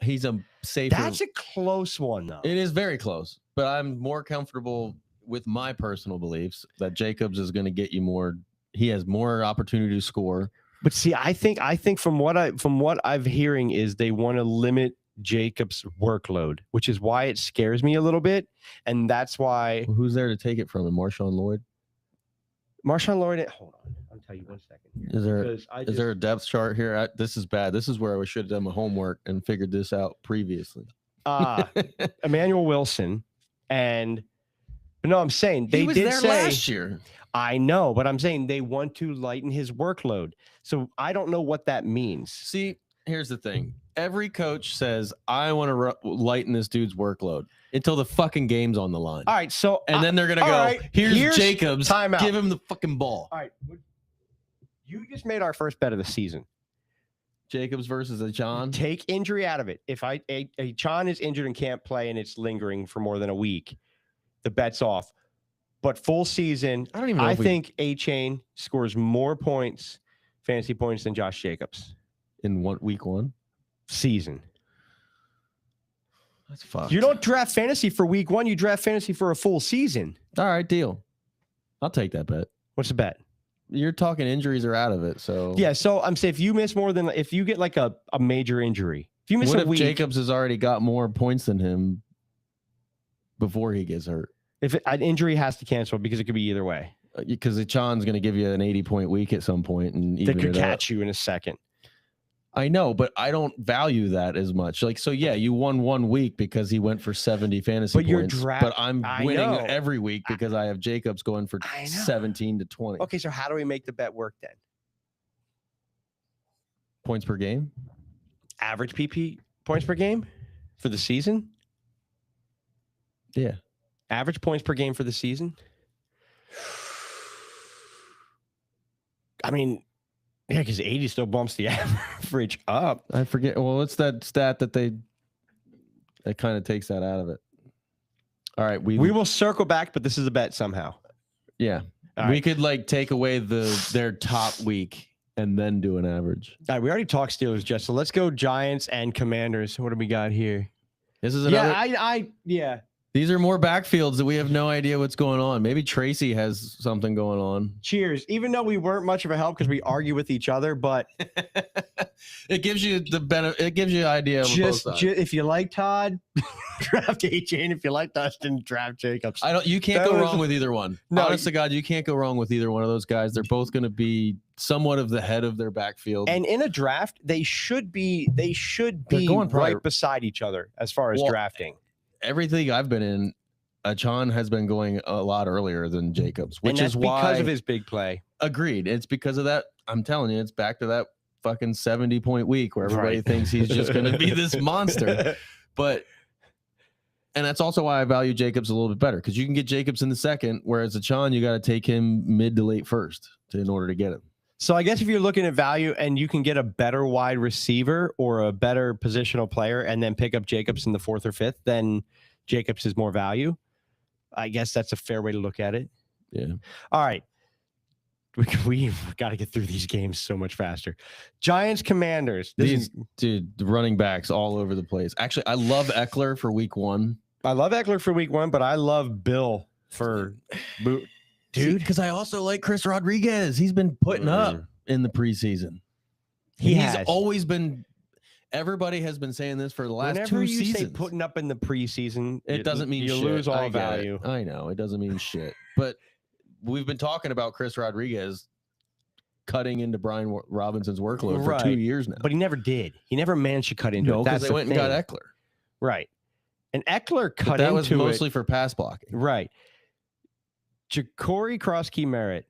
He's a safer. that's a close one though. It is very close, but I'm more comfortable with my personal beliefs that Jacobs is going to get you more. He has more opportunity to score. But see, I think from what I'm hearing is they want to limit Jacobs' workload, which is why it scares me a little bit, and that's why Who's there to take it from him? Marshawn Lloyd? Marshawn Lloyd. Hold on, I'll tell you 1 second. Here, Is there because I is there a depth chart here? This is bad. This is where I should have done my homework and figured this out previously. Emmanuel Wilson and but no, I'm saying they he was did there say last year. I know, but I'm saying they want to lighten his workload. So I don't know what that means. See, here's the thing. Every coach says, I want to lighten this dude's workload until the fucking game's on the line. All right, so And then they're going to all go, right, here's Jacobs. timeout. Give him the fucking ball. all right, you just made our first bet of the season. Jacobs versus a John. Take injury out of it. If a Chan is injured and can't play and it's lingering for more than a week, the bet's off. But full season, I don't even know. I if think A-Chain scores more points, fantasy points, than Josh Jacobs. in week 1. Season. That's fucked. You don't draft fantasy for week 1. You draft fantasy for a full season. All right, deal. I'll take that bet. What's the bet? You're talking injuries are out of it. So Yeah. So I'm saying if you miss more than if you get like a major injury, if you miss what a if week, Jacobs has already got more points than him before he gets hurt? if an injury has to cancel because it could be either way. Because Chan's going to give you an 80-point week at some point and They even could it up. catch you in a second. I know, but I don't value that as much. Like, so yeah, you won 1 week because he went for 70 fantasy But your points. draft- but I'm I winning know. every week because I have Jacobs going for I know. 17 to 20 Okay, so how do we make the bet work then? points per game. Average PP points per game for the season? Yeah. Average points per game for the season. I mean, yeah, because 80 still bumps the average up. I forget. Well, it's that stat that kind of takes that out of it. All right. We will circle back, but this is a bet somehow. Yeah. All We right. could like take away their top week and then do an average. All right, we already talked Steelers, Jets. So let's go Giants and Commanders. What do we got here? This is another. Yeah. These are more backfields that we have no idea what's going on. Maybe Tracy has something going on. Cheers. Even though we weren't much of a help because we argue with each other, but It gives you the benefit. It gives you an idea of both sides. if you like Todd, draft AJ, and if you like Dustin, draft Jacobs. You can't That go was- wrong with either one. No, Honest to God, you can't go wrong with either one of those guys. They're both going to be somewhat of the head of their backfield. And in a draft, they should be going probably- right beside each other as far as Well, drafting. Everything I've been in, Achan has been going a lot earlier than Jacobs, which And that's is why. because of his big play. Agreed. It's because of that. I'm telling you, it's back to that fucking 70-point week where everybody Right. thinks he's just going to be this monster. But, and that's also why I value Jacobs a little bit better, because you can get Jacobs in the second, whereas Achan, you got to take him mid to late first in order to get him. So I guess if you're looking at value and you can get a better wide receiver or a better positional player and then pick up Jacobs in the 4th or 5th, then Jacobs is more value. I guess that's a fair way to look at it. Yeah. All right. We've got to get through these games so much faster. Giants, Commanders. Dude, the running backs all over the place. Actually, I love Eckler for week 1. I love Eckler for week 1, but I love Bill for Dude, because I also like Chris Rodriguez. He's been putting up in the preseason. He He's has. always been. Everybody has been saying this for the last Whenever 2 you seasons. say putting up in the preseason, It doesn't mean you shit. lose I all get it. value. I know it doesn't mean shit. But we've been talking about Chris Rodriguez cutting into Brian Robinson's workload for 2 Right. years now. But he never did. He never managed to cut into No, it. because That's they the went thing. and got Eckler. Right. And Eckler But cut that into was mostly for pass blocking. it. Right. Ja'Cory Cross-Key Merritt.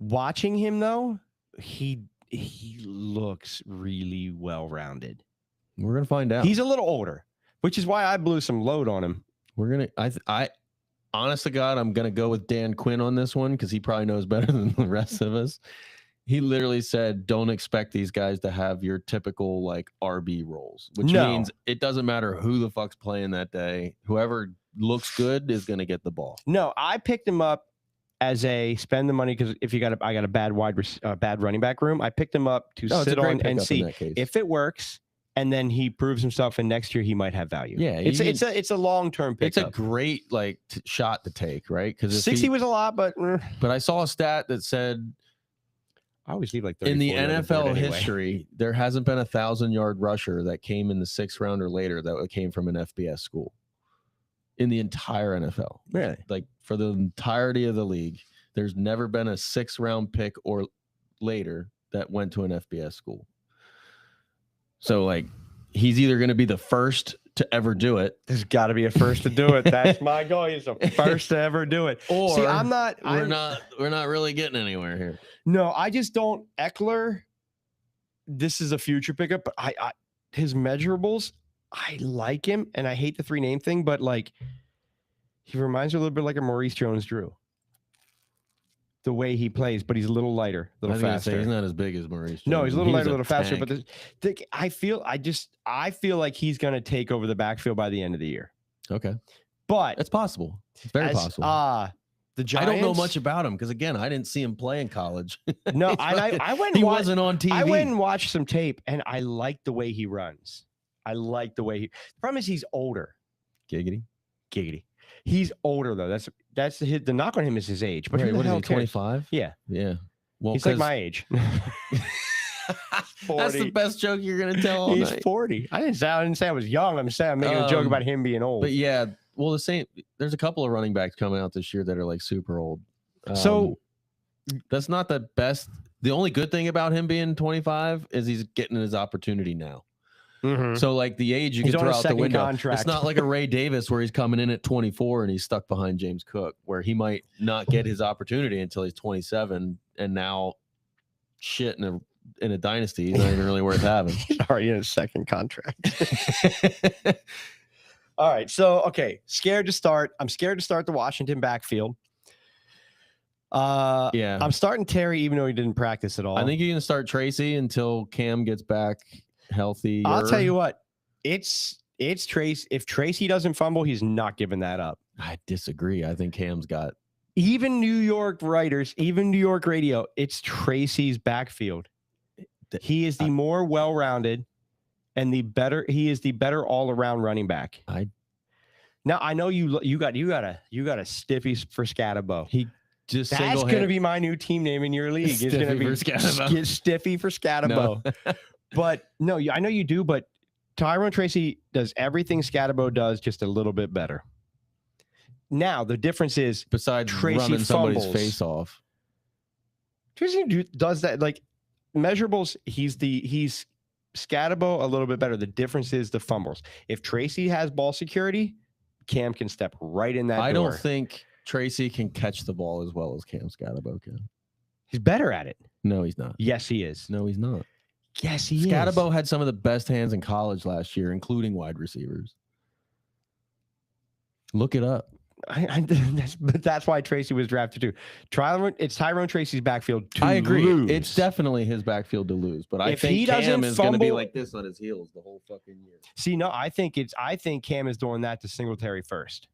Watching him though, he looks really well-rounded. We're gonna find out. He's a little older, which is why I blew some load on him. We're gonna. I honest to God, I'm gonna go with Dan Quinn on this one because he probably knows better than the rest of us. He literally said, "Don't expect these guys to have your typical like RB roles," which No. means it doesn't matter who the fuck's playing that day. Whoever looks good is gonna get the ball. No, I picked him up as a spend the money because if you got I got a bad bad running back room. I picked him up to No, it's a sit great on and pickup see in that case. if it works, and then he proves himself, and next year he might have value. Yeah, it's a long term it's a pickup. great like shot to take, right? Because 60 was a lot, but but I saw a stat that said I always leave like 30, in the 40 on board NFL anyway. history, there hasn't been 1,000-yard rusher that came in the 6th round or later that came from an FBS school in the entire NFL. Really? Like for the entirety of the league, there's never been a 6th round pick or later that went to an FBS school. So like he's either going to be the first to ever do it, There's got to be a first to do it. That's my goal. He's the first to ever do it. or See, I'm not. we're not really getting anywhere here. No, I just don't. Eckler. This is a future pickup, but I his measurables. I like him, and I hate the 3 name thing, but like he reminds me a little bit like a Maurice Jones-Drew. The way he plays, but he's a little lighter, a I little was gonna say faster. he's not as big as Maurice. No, he's a little lighter, a little faster. tank. But I feel like he's going to take over the backfield by the end of the year. Okay, But that's possible. It's very possible. the I Giants. don't know much about him because again, I didn't see him play in college. No, and I went. He And watched, wasn't on TV. I went and watched some tape, and I like the way he runs. I like the way he. The problem is he's older. Giggity. Giggity. He's older though. That's the knock on him is his age. But Right, who the what is hell he? cares? 25. Yeah, Yeah. Well, he's like 'cause- my age. That's the 40. best joke you're gonna tell all He's night. 40. I didn't say I was young. I'm saying I'm making a joke about him being old. But yeah, well, the same. There's a couple of running backs coming out this year that are like super old. So- that's not the best. The only good thing about him being 25 is he's getting his opportunity now. Mhm. So like the age you He's can on throw a out the second window. contract. It's not like a Ray Davis where he's coming in at 24 and he's stuck behind James Cook, where he might not get his opportunity until he's 27, and now shit in a dynasty, he's not even really worth having. He's already in his second contract. All right. So, okay. Scared to start. I'm scared to start the Washington backfield. Yeah. I'm starting Terry, even though he didn't practice at all. I think you can start Tracy until Cam gets back healthy. I'll tell you what. It's Trace. If Tracy doesn't fumble, he's not giving that up. I disagree. I think Cam's got. Even New York writers, even New York radio, it's Tracy's backfield. He is the more well-rounded and he is the better all-around running back. Now I know you got a stiffy for Scatabo. He just That's going to be my new team name in your league. It's going to be Stiffy for Scatabo. No. But no, I know you do, but Tyrone Tracy does everything Scatabo does, just a little bit better. Now the difference is besides Tracy running somebody's fumbles. face off. Tracy does that like measurables. He's Scatabo a little bit better. The difference is the fumbles. If Tracy has ball security, Cam can step right in that I door. don't think Tracy can catch the ball as well as Cam Scatabo can. He's better at it. No, he's not. Yes, he is. No, he's not. Yes, he is. Scatabo had some of the best hands in college last year, including wide receivers. Look it up. That's why Tracy was drafted too. It's Tyrone Tracy's backfield to I agree. lose. It's definitely his backfield to lose, but I If think he Cam doesn't is going to be fumble- like this on his heels the whole fucking year. See, no, I think Cam is doing that to Singletary first.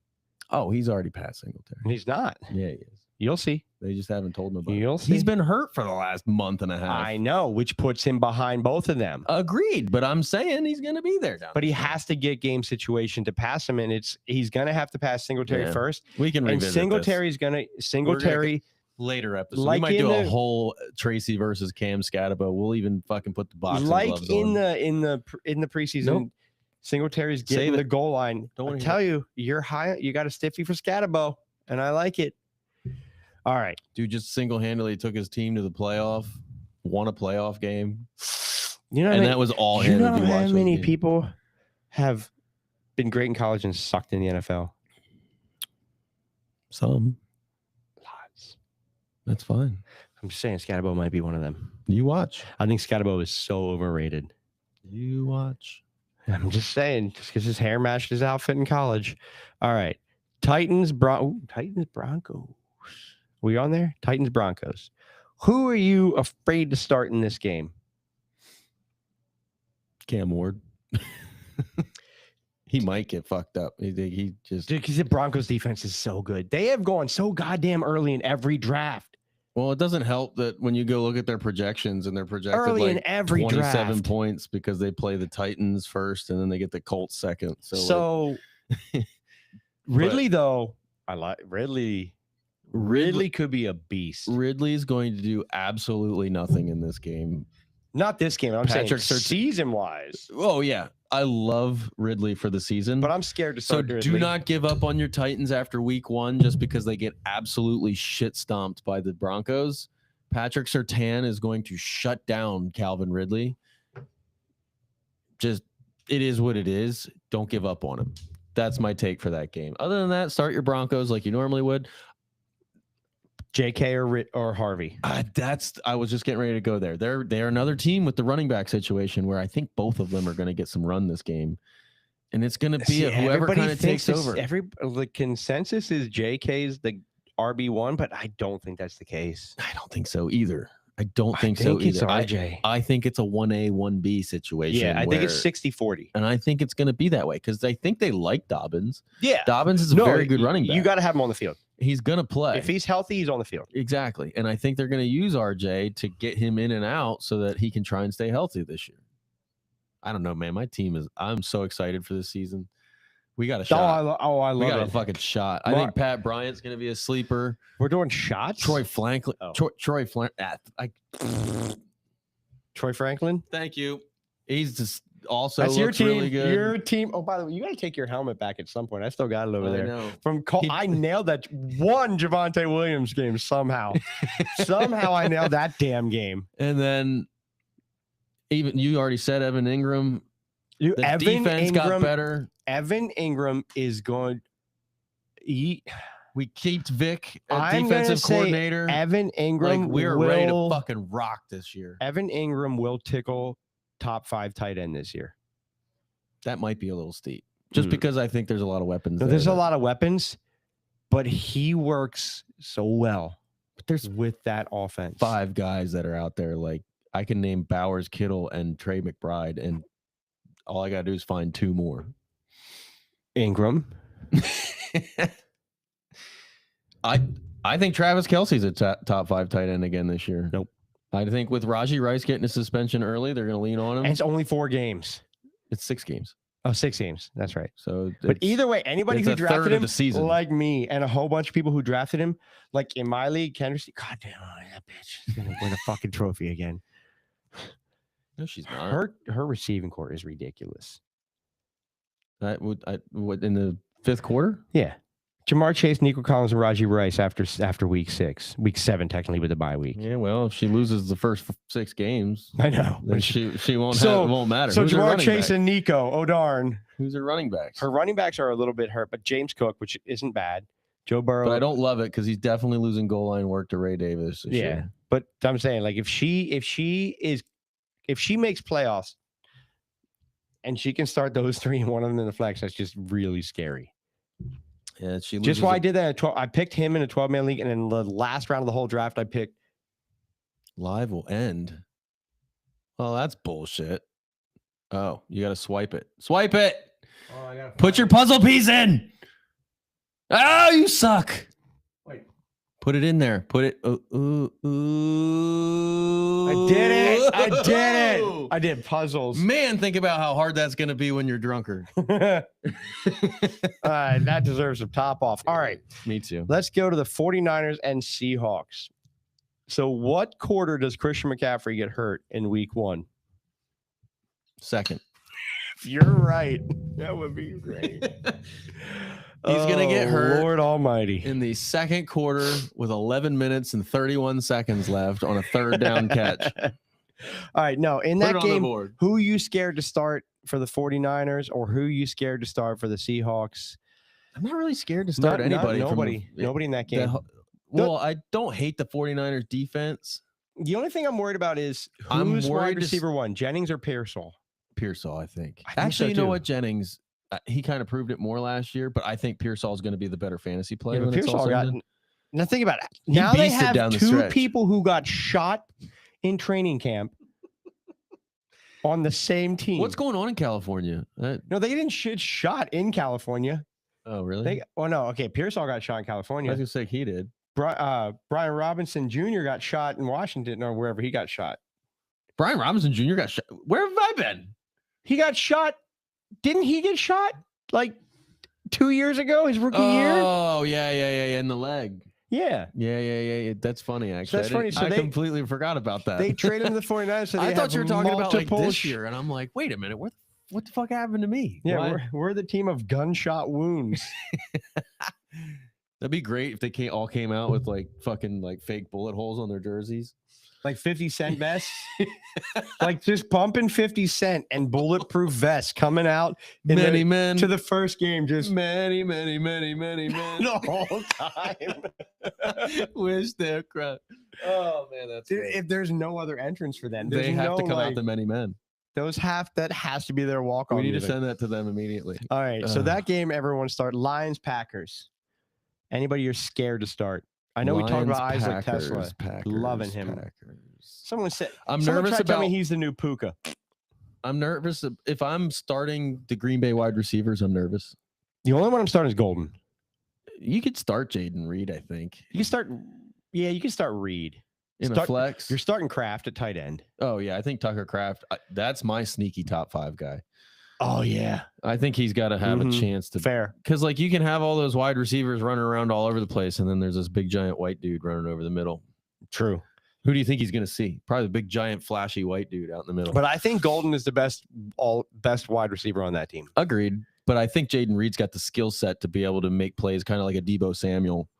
Oh, he's already past Singletary. He's not. Yeah, he is. You'll see. They just haven't told nobody. You'll see. He's been hurt for the last month and a half. I know, which puts him behind both of them. Agreed, but I'm saying he's going to be there down. But he the stretch. has to get game situation to pass him, and he's going to have to pass Singletary Yeah. first. We can And revisit Singletary's going to Singletary. later episode. Like we might in do a the- whole Tracy versus Cam Scatabo. We'll even fucking put the boxing Like gloves in on. the preseason, Nope. Singletary's Save getting it. the goal line. Don't I wanna hear tell you, you're high. You got a stiffy for Scatabo, and I like it. All right. Dude just single-handedly took his team to the playoff, won a playoff game, You know, and what I that was all mean? him. You if know you how watch that many game. people have been great in college and sucked in the NFL? Some. Lots. That's fine. I'm just saying Scatabo might be one of them. You watch. I think Scatabo is so overrated. You watch. I'm just saying, just because his hair matched his outfit in college. All right. Titans Broncos. We on there? Titans Broncos. Who are you afraid to start in this game? Cam Ward. He might get fucked up. He just. Dude, because the Broncos defense is so good. They have gone so goddamn early in every draft. Well, it doesn't help that when you go look at their projections and they're projected Early in like every 27 draft. points because they play the Titans first and then they get the Colts second. So Ridley, though, I like Ridley. Ridley could be a beast. Ridley's going to do absolutely nothing in this game. Not this game. I'm Patrick saying Surtain- season-wise. Oh, yeah. I love Ridley for the season. But I'm scared to So start do Ridley. not give up on your Titans after week one just because they get absolutely shit stomped by the Broncos. Patrick Surtain is going to shut down Calvin Ridley. Just, it is what it is. Don't give up on him. That's my take for that game. Other than that, start your Broncos like you normally would. JK or Harvey. I was just getting ready to go there. They're another team with the running back situation where I think both of them are going to get some run this game. And it's going to be whoever kind of takes over. The consensus is JK's the RB1, but I don't think that's the case. I don't think so either. I don't think, I think so it's either. RJ. I think it's a 1A, 1B situation. Yeah, I think it's where- 60-40. And I think it's going to be that way because I think they like Dobbins. Yeah. Dobbins is a very good running back. You got to have him on the field. He's going to play. If he's healthy, he's on the field. Exactly. And I think they're going to use RJ to get him in and out so that he can try and stay healthy this year. I don't know, man. My team is, I'm so excited for this season. We got a shot. I We got love a it. fucking shot. I think Pat Bryant's going to be a sleeper. We're doing shots? Troy Franklin. Oh. Troy Franklin. Troy Franklin? Thank you. He's just also That's your looks team. really good. Your team. Oh, by the way, you got to take your helmet back at some point. I still got it over I there. know. I nailed that one Javonte Williams game somehow. Somehow I nailed that damn game. And then even you already said Evan Ingram. The defense got better. Evan Ingram is going. We kept Vic I'm defensive gonna say coordinator. Evan Ingram. Like we're ready to fucking rock this year. Evan Ingram will tickle top 5 tight end this year. That might be a little steep. just because I think there's a lot of weapons. No, there there's a that- lot of weapons, but he works so well But there's with that offense. 5 guys that are out there. Like I can name Bowers, Kittle, and Trey McBride, and all I gotta do is find 2 more. Ingram. I think Travis Kelce's a top 5 tight end again this year. Nope. I think with Raji Rice getting a suspension early, they're going to lean on him. And it's only 4 games. It's 6 games. Oh, 6 games. That's right. So, But either way, anybody it's who a third drafted of him, the season. like me and a whole bunch of people who drafted him, like in my league, Kendrick, God damn, that bitch is gonna win a fucking trophy again. no, she's not. Her receiving core is ridiculous. What in the 5th quarter? Yeah. Jamar Chase, Nico Collins, and Raji Rice after week 7 technically with the bye week. Yeah, well, if she loses the first 6 games, I know. then she won't So- have, it won't matter. So Who's her Jamar running Chase back? and Nico, oh darn. Who's her running backs? Her running backs are a little bit hurt, but James Cook, which isn't bad. Joe Burrow. But I don't love it because he's definitely losing goal line work to Ray Davis. This Yeah. year. But I'm saying, like, if she makes playoffs and she can start those 3 and one of them in the flex, that's just really scary. Yeah, she Just loses why I it. did that at 12. I picked him in a 12-man league, and in the last round of the whole draft, I picked Live will end. Oh, that's bullshit. Oh, you got to swipe it. Swipe it. Put your puzzle piece in. Oh, you suck. Wait. Put it in there. Put it. I did it. I did it. I did puzzles. Man, think about how hard that's going to be when you're drunker. All right, that deserves some top off. All right, Me too. let's go to the 49ers and Seahawks. So what quarter does Christian McCaffrey get hurt in week 1? Second. You're right. That would be great. He's gonna get hurt Lord Almighty. In the second quarter with 11 minutes and 31 seconds left on a 3rd down catch. All right, no, in Put that it on the game, board. who you scared to start for the 49ers or who you scared to start for the Seahawks? I'm not really scared to start anybody. from Nobody in that game. Well, I don't hate the 49ers defense. The only thing I'm worried about is I'm who's worried wide to receiver 1, Jennings or Pearsall? Pearsall, I think. I think so Actually, you know too. what? Jennings, he kind of proved it more last year, but I think Pearsall is going to be the better fantasy player. Yeah, but when it's all Pearsall said got. and done. Now think about it. He Now they beasted have down the 2 stretch. people who got shot in training camp on the same team. What's going on in California? No, they didn't shoot shot in California. Oh, really? They, oh no, okay. Pearsall got shot in I was California. going to say he did. Brian Robinson Jr. got shot in Washington or wherever he got shot. Brian Robinson Jr. got shot. Where have I been? He got shot. Didn't he get shot like 2 years ago? His rookie year. Oh, yeah, in the leg. Yeah. Yeah. That's funny, actually. that's funny. So I they- completely forgot about that. They traded him to the 49ers. So they I thought have you were talking about like multiple this year, and I'm like, wait a minute, what the fuck happened to me? Yeah, Why- we're the team of gunshot wounds. That'd be great if they all came out with like fucking like fake bullet holes on their jerseys. Like 50 cent vests. Like just pumping 50 Cent and bulletproof vests coming out in Many the- men to the first game. Just many men the whole time. wish their crap. Oh man, that's Dude, great. if there's no other entrance for them, there's They have no, to come like, out the many men. that has to be their walk on. We need to send that to them immediately. All right. So Ugh. that game, everyone start. Lions, Packers. Anybody you're scared to start? I know we talked about Lions, Isaac Tesla. Packers, Loving him. Packers. Someone said I'm someone nervous tried to tell me about. he's the new Puka. I'm nervous if I'm starting the Green Bay wide receivers. I'm nervous. The only one I'm starting is Golden. You could start Jaden Reed, I think, You can start. Yeah, you can start Reed. in a Start- flex. You're starting Kraft at tight end. Oh yeah, I think Tucker Kraft. That's my sneaky top 5 guy. Oh yeah, I think he's got to have Mhm. a chance to, fair. because like you can have all those wide receivers running around all over the place, and then there's this big giant white dude running over the middle. True. Who do you think he's going to see? Probably the big giant flashy white dude out in the middle. But I think Golden is the best wide receiver on that team. Agreed. But I think Jaden Reed's got the skill set to be able to make plays kind of like a Debo Samuel.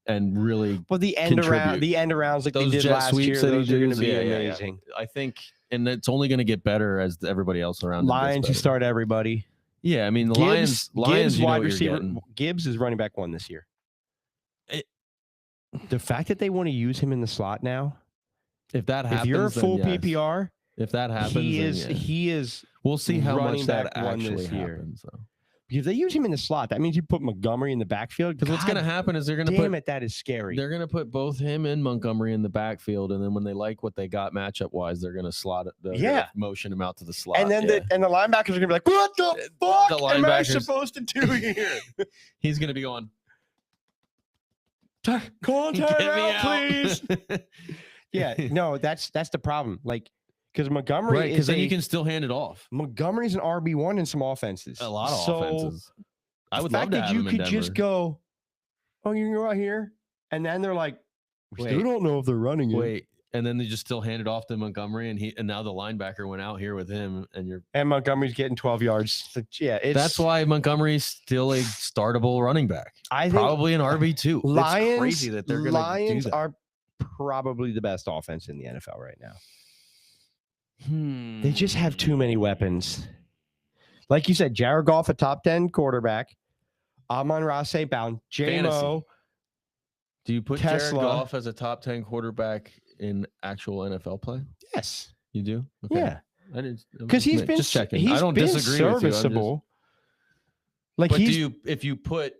And really Well, the end arounds like those they did jet last sweeps year, that he those are going to does, be yeah, yeah. amazing. I think, and it's only going to get better as everybody else around him gets Lions, you better. start everybody. Yeah, I mean the Gibbs, Lions, you know wide what you're receiver. getting. Gibbs is running back 1 this year. It- The fact that they want to use him in the slot now, If that happens, if you're a then full yes. PPR, If that happens, he then is yeah. he is We'll see how running much that back one actually this year. happens, though. because they use him in the slot. That means you put Montgomery in the backfield. Because what's going to happen is they're going to Damn put it, that is scary. they're going to put both him and Montgomery in the backfield, and then when they like what they got matchup wise, they're going to slot it. They're gonna motion him out to the slot. And then yeah. the linebackers are gonna be like, "What the fuck The am I linebackers- supposed to do here? He's going to be going. Call Get me timeout, out, please." Yeah, no, that's the problem. Like, because Montgomery right? Because is then you can still hand it off. Montgomery's an RB1 in some offenses. A lot of So, offenses. I would the love fact to that have you him in could just Denver. go, "Oh, you can go out here," and then they're like, "We still Wait. don't know if they're running it." Wait, and then they just still hand it off to Montgomery, and now the linebacker went out here with him, and you're. And Montgomery's getting 12 yards. So, yeah, it's That's why Montgomery's still a startable running back. I think Probably an RB2. Lions. It's crazy that they're going to do Lions that. are probably the best offense in the NFL right now. Hmm. They just have too many weapons. Like you said, Jared Goff, a top 10 quarterback. Amon-Ra St. Brown, J-Mo. Fantasy. Do you put Jared Tesla. Goff as a top 10 quarterback in actual NFL play? Yes. You do? Okay. Yeah. I didn't Because he's been just checking. He's I don't been disagree with you. I'm just- serviceable. Like But he's do you if you put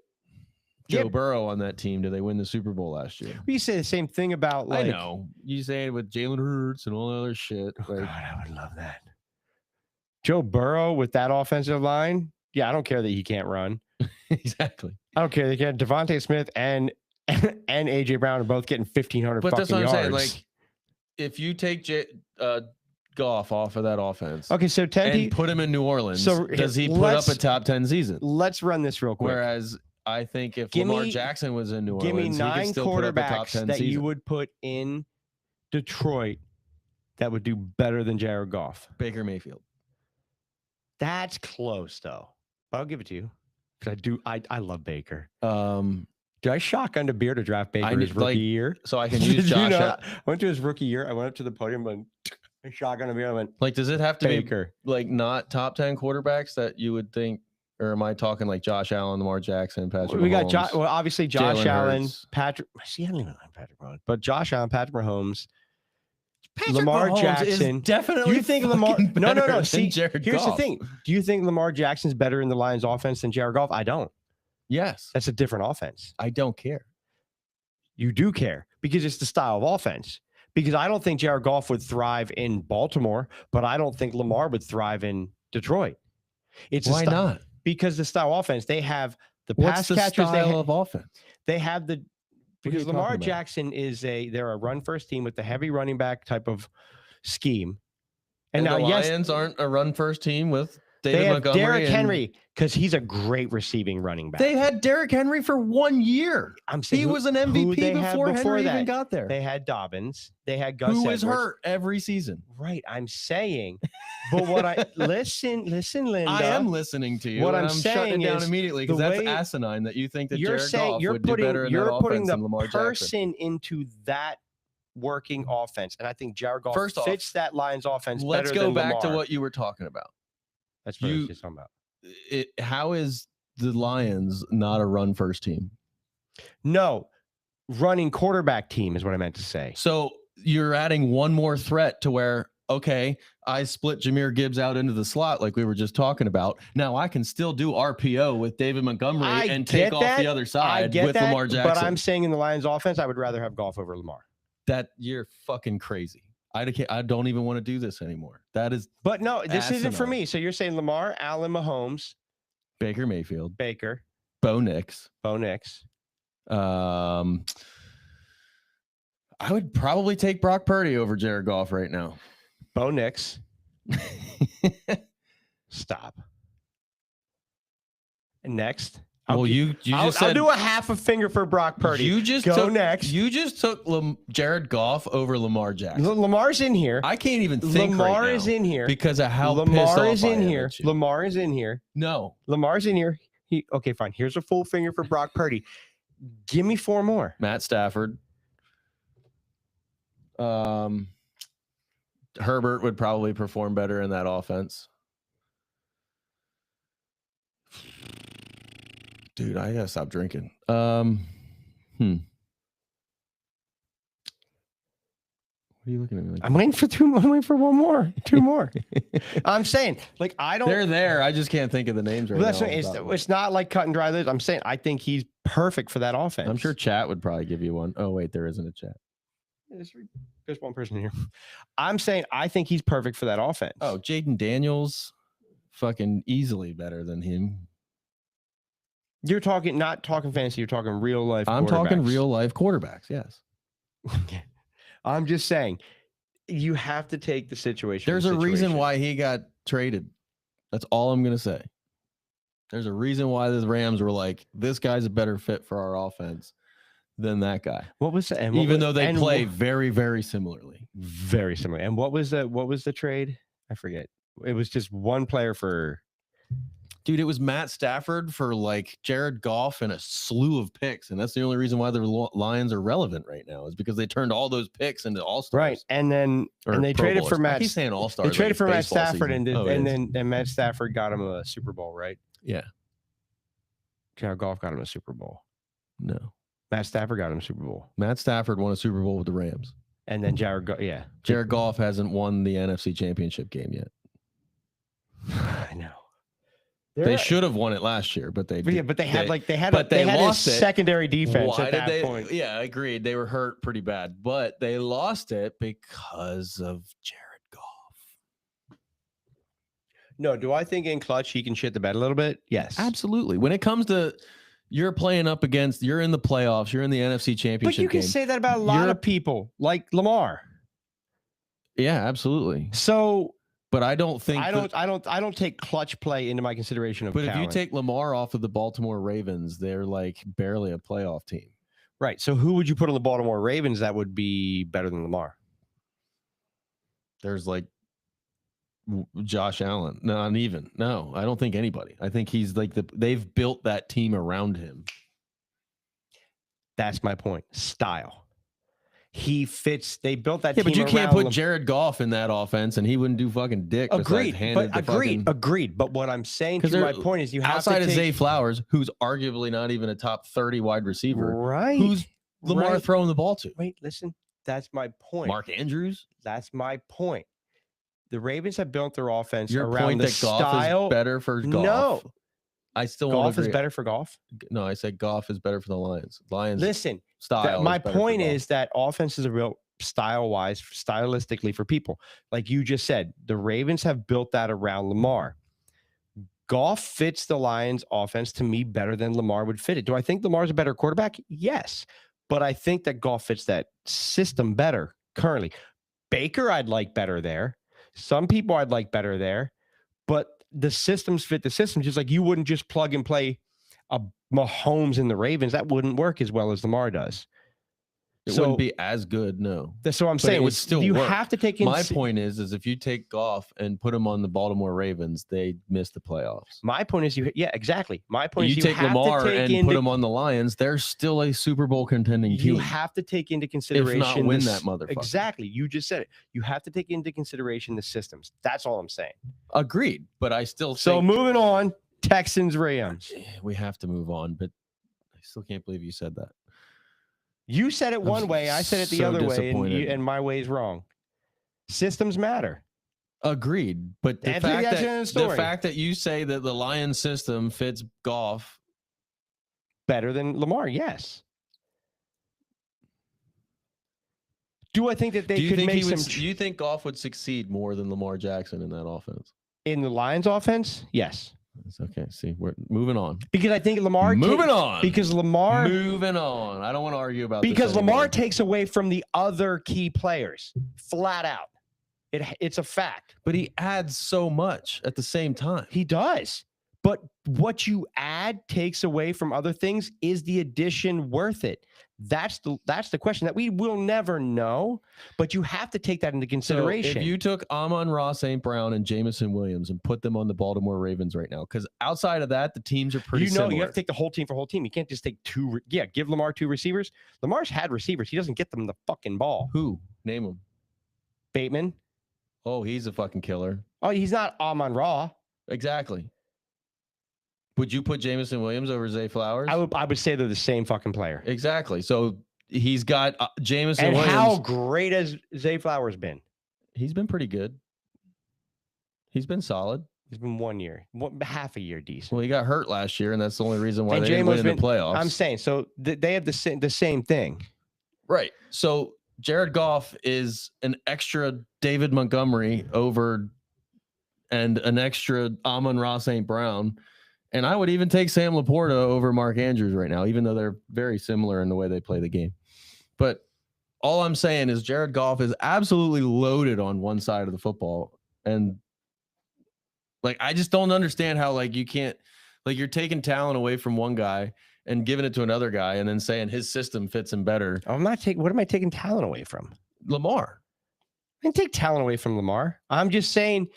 Yeah. Joe Burrow on that team, do they win the Super Bowl last year? you say the same thing about like I know. You say it with Jalen Hurts and all the other shit. Oh, Like, God, I would love that. Joe Burrow with that offensive line. Yeah, I don't care that he can't run. exactly. I don't care. They get Devontae Smith and AJ Brown are both getting 1,500 But that's fucking what I'm yards. saying. Like, if you take Goff off of that offense okay, so and Tempe, put him in New Orleans, So, does he put let's- up a top 10 season? let's run this real quick. Whereas I think if Give Lamar me- Jackson was in New Give me Orleans, he 9 could still put up a top quarterbacks 10 that season. you would put in Detroit that would do better than Jared Goff. Baker Mayfield. That's close, though. But I'll give it to you. Because I love Baker. Did I shotgun to beer to draft Baker his need- rookie like, year? So I can Did use you Josh. know that? I went to his rookie year. I went up to the podium and I shotgun to beer. I went, Like, does it have to Baker. be like not top 10 quarterbacks that you would think, or am I talking like Josh Allen, Lamar Jackson, Patrick? We got Mahomes? well, obviously Josh Jalen Allen, Hurts. Patrick. See, I don't even like Patrick Mahomes, but Josh Allen, Patrick Mahomes, Patrick Lamar Mahomes Jackson. Is definitely You think Lamar? fucking No. better than See, Jared here's Goff. the thing. Do you think Lamar Jackson's better in the Lions' offense than Jared Goff? I don't. Yes, That's a different offense. I don't care. You do care because it's the style of offense. Because I don't think Jared Goff would thrive in Baltimore, but I don't think Lamar would thrive in Detroit. It's a Why not? Because the style of offense, they have the What's pass the catchers. style of offense? They have the What are because you Lamar talking about? Jackson they're a run first team with the heavy running back type of scheme. And And now, the yes, Lions aren't a run first team with David they have Montgomery. Derrick and- Henry because he's a great receiving running back. They had Derrick Henry for 1 year. I'm saying He who- was an who MVP they had before before Henry that. even got there. They had Dobbins. They had Gus Who is Edwards. hurt every season. Right, I'm saying. But what I listen, Linda. I am listening to you. What and I'm I'm shutting saying it down is immediately the because that's way- asinine that you think that you're Jared saying Goff you're would do putting better in you're that putting offense the than Lamar Jackson. person into that working offense, and I think Jared Goff First off, fits that Lions offense. Let's better go than back to Lamar. what you were talking about. That's what I you- was just talking about. How is the Lions not a run first team? No, running quarterback team is what I meant to say. So you're adding one more threat to where, okay, I split Jahmyr Gibbs out into the slot like we were just talking about. Now I can still do RPO with David Montgomery I and take get off that. the other I side get with that, Lamar Jackson. but I'm saying in the Lions offense, I would rather have Goff over Lamar. That you're fucking crazy. I don't even want to do this anymore. That is But no, this isn't for Asinine. me. So you're saying Lamar, Allen, Mahomes, Baker Mayfield, Baker, Bo Nix. Bo Nix. I would probably take Brock Purdy over Jared Goff right now. Bo Nix. Stop. And next. Well, you just I'll said do a half a finger for Brock Purdy. You just Go took, next. You just took Jared Goff over Lamar Jackson. Lamar's in here. I can't even think Lamar right is now in here. because of how pissed Lamar off is I in am here. at you. Lamar is in here. No, Lamar's in here. Okay, fine. Here's a full finger for Brock Purdy. Give me 4 more. Matt Stafford. Herbert would probably perform better in that offense. Dude, I gotta stop drinking. We What are you looking at me like? I'm waiting for I'm waiting for one more, two more. I'm saying, like, I don't. They're there. I just can't think of the names right Well, that's now. what, it's not like cut and dry list. I'm saying I think he's perfect for that offense. I'm sure chat would probably give you one. Oh wait, there isn't a chat. There's one person here. I'm saying I think he's perfect for that offense. Oh, Jaden Daniels, fucking easily better than him. You're talking not talking fantasy. You're talking real life. I'm talking real life quarterbacks. Yes. I'm just saying you have to take the situation. There's a reason why he got traded. That's all I'm gonna say. There's a reason why the Rams were like, this guy's a better fit for our offense than that guy. What was the, even though they play very, very similarly. Very similar. And what was the trade? I forget. It was just one player for. Dude, it was Matt Stafford for like Jared Goff and a slew of picks. And that's the only reason why the Lions are relevant right now is because they turned all those picks into all-stars. Right. And then they traded for Matt. He's saying all-stars. They traded for Matt Stafford season. and Matt Stafford got him a Super Bowl, right? Yeah. Jared Goff got him a Super Bowl. No. Matt Stafford got him a Super Bowl. Matt Stafford won a Super Bowl with the Rams. And then Jared Goff hasn't won the NFC Championship game yet. I know. They should have won it last year, but they yeah, but they had lost a secondary defense Why at did that point. Yeah, I agreed. They were hurt pretty bad, but they lost it because of Jared Goff. No, do I think in clutch he can shit the bed a little bit? Yes. Absolutely. When it comes to you're playing up against, you're in the playoffs, you're in the NFC Championship But you can game. say that about a lot of people, like Lamar. Yeah, absolutely. So but I don't think I don't take clutch play into my consideration of But talent. if you take Lamar off of the Baltimore Ravens, they're like barely a playoff team. Right. So who would you put on the Baltimore Ravens that would be better than Lamar? There's like Josh Allen. Not even. No, I don't think anybody. I think he's like they've built that team around him. That's my point. Style. He fits. They built that. Yeah, team but you can't put around Jared Goff in that offense, and he wouldn't do fucking dick. Agreed. Agreed. But what I'm saying to my point is, you have outside to of Zay Flowers, who's arguably not even a top 30 wide receiver, right? Who's Lamar throwing the ball to? Wait, listen. That's my point. Mark Andrews. That's my point. The Ravens have built their offense Your around point the that Goff style. is better for Goff. No, I still Goff is better for Goff. No, I said Goff is better for the Lions. Lions. Listen, style. My point is that offense is a real style-wise, stylistically for people. Like you just said, the Ravens have built that around Lamar. Goff fits the Lions offense to me better than Lamar would fit it. Do I think Lamar's a better quarterback? Yes. But I think that Goff fits that system better currently. Baker, I'd like better there. Some people I'd like better there. But the systems fit the system. Just like you wouldn't just plug and play a Mahomes in the Ravens. That wouldn't work as well as Lamar does. It wouldn't be as good, no. That's what I'm saying. It would still you work. have to take my point is if you take Goff and put him on the Baltimore Ravens, they miss the playoffs. My point is exactly. My point is you take Lamar and put him on the Lions, they're still a Super Bowl contending team. You have to take into consideration if not win that motherfucker. Exactly. You just said it. You have to take into consideration the systems. That's all I'm saying. Agreed. But I still So moving on, Texans Rams. We have to move on, but I still can't believe you said that. You said it one way, I said it the other way, and my way is wrong. Systems matter. Agreed, but the fact that you say that the Lions system fits Goff better than Lamar, yes. Do I think that they could make some? Do you think Goff would succeed more than Lamar Jackson in that offense? In the Lions offense, yes. It's okay. See, we're moving on. Because I think Lamar moving on. Because Lamar moving on. I don't want to argue about because this Lamar takes away from the other key players, flat out. It's a fact. But he adds so much at the same time. He does. But what you add takes away from other things. Is the addition worth it? That's the question that we will never know, but you have to take that into consideration. So if you took Amon-Ra St. Brown and Jameson Williams and put them on the Baltimore Ravens right now, because outside of that, the teams are pretty similar. You have to take the whole team for whole team. You can't just take two. Yeah, give Lamar two receivers. Lamar's had receivers. He doesn't get them the fucking ball. Who? Name them. Bateman. Oh, he's a fucking killer. Oh, he's not Amon-Ra. Exactly. Would you put Jameson Williams over Zay Flowers? I would say they're the same fucking player. Exactly. So he's got Jameson And Williams. how great has Zay Flowers been? He's been pretty good. He's been solid. He's been 1 year, half a year decent. Well, he got hurt last year, and that's the only reason why And they didn't win in Jameis the playoffs. I'm saying, so they have the same thing. Right. So Jared Goff is an extra David Montgomery over and an extra Amon-Ra St. Brown. And I would even take Sam Laporta over Mark Andrews right now, even though they're very similar in the way they play the game. But all I'm saying is Jared Goff is absolutely loaded on one side of the football. And like, I just don't understand how, like, you can't, like, you're taking talent away from one guy and giving it to another guy and then saying his system fits him better. I'm not taking, what am I taking talent away from? Lamar. I didn't take talent away from Lamar. I'm just saying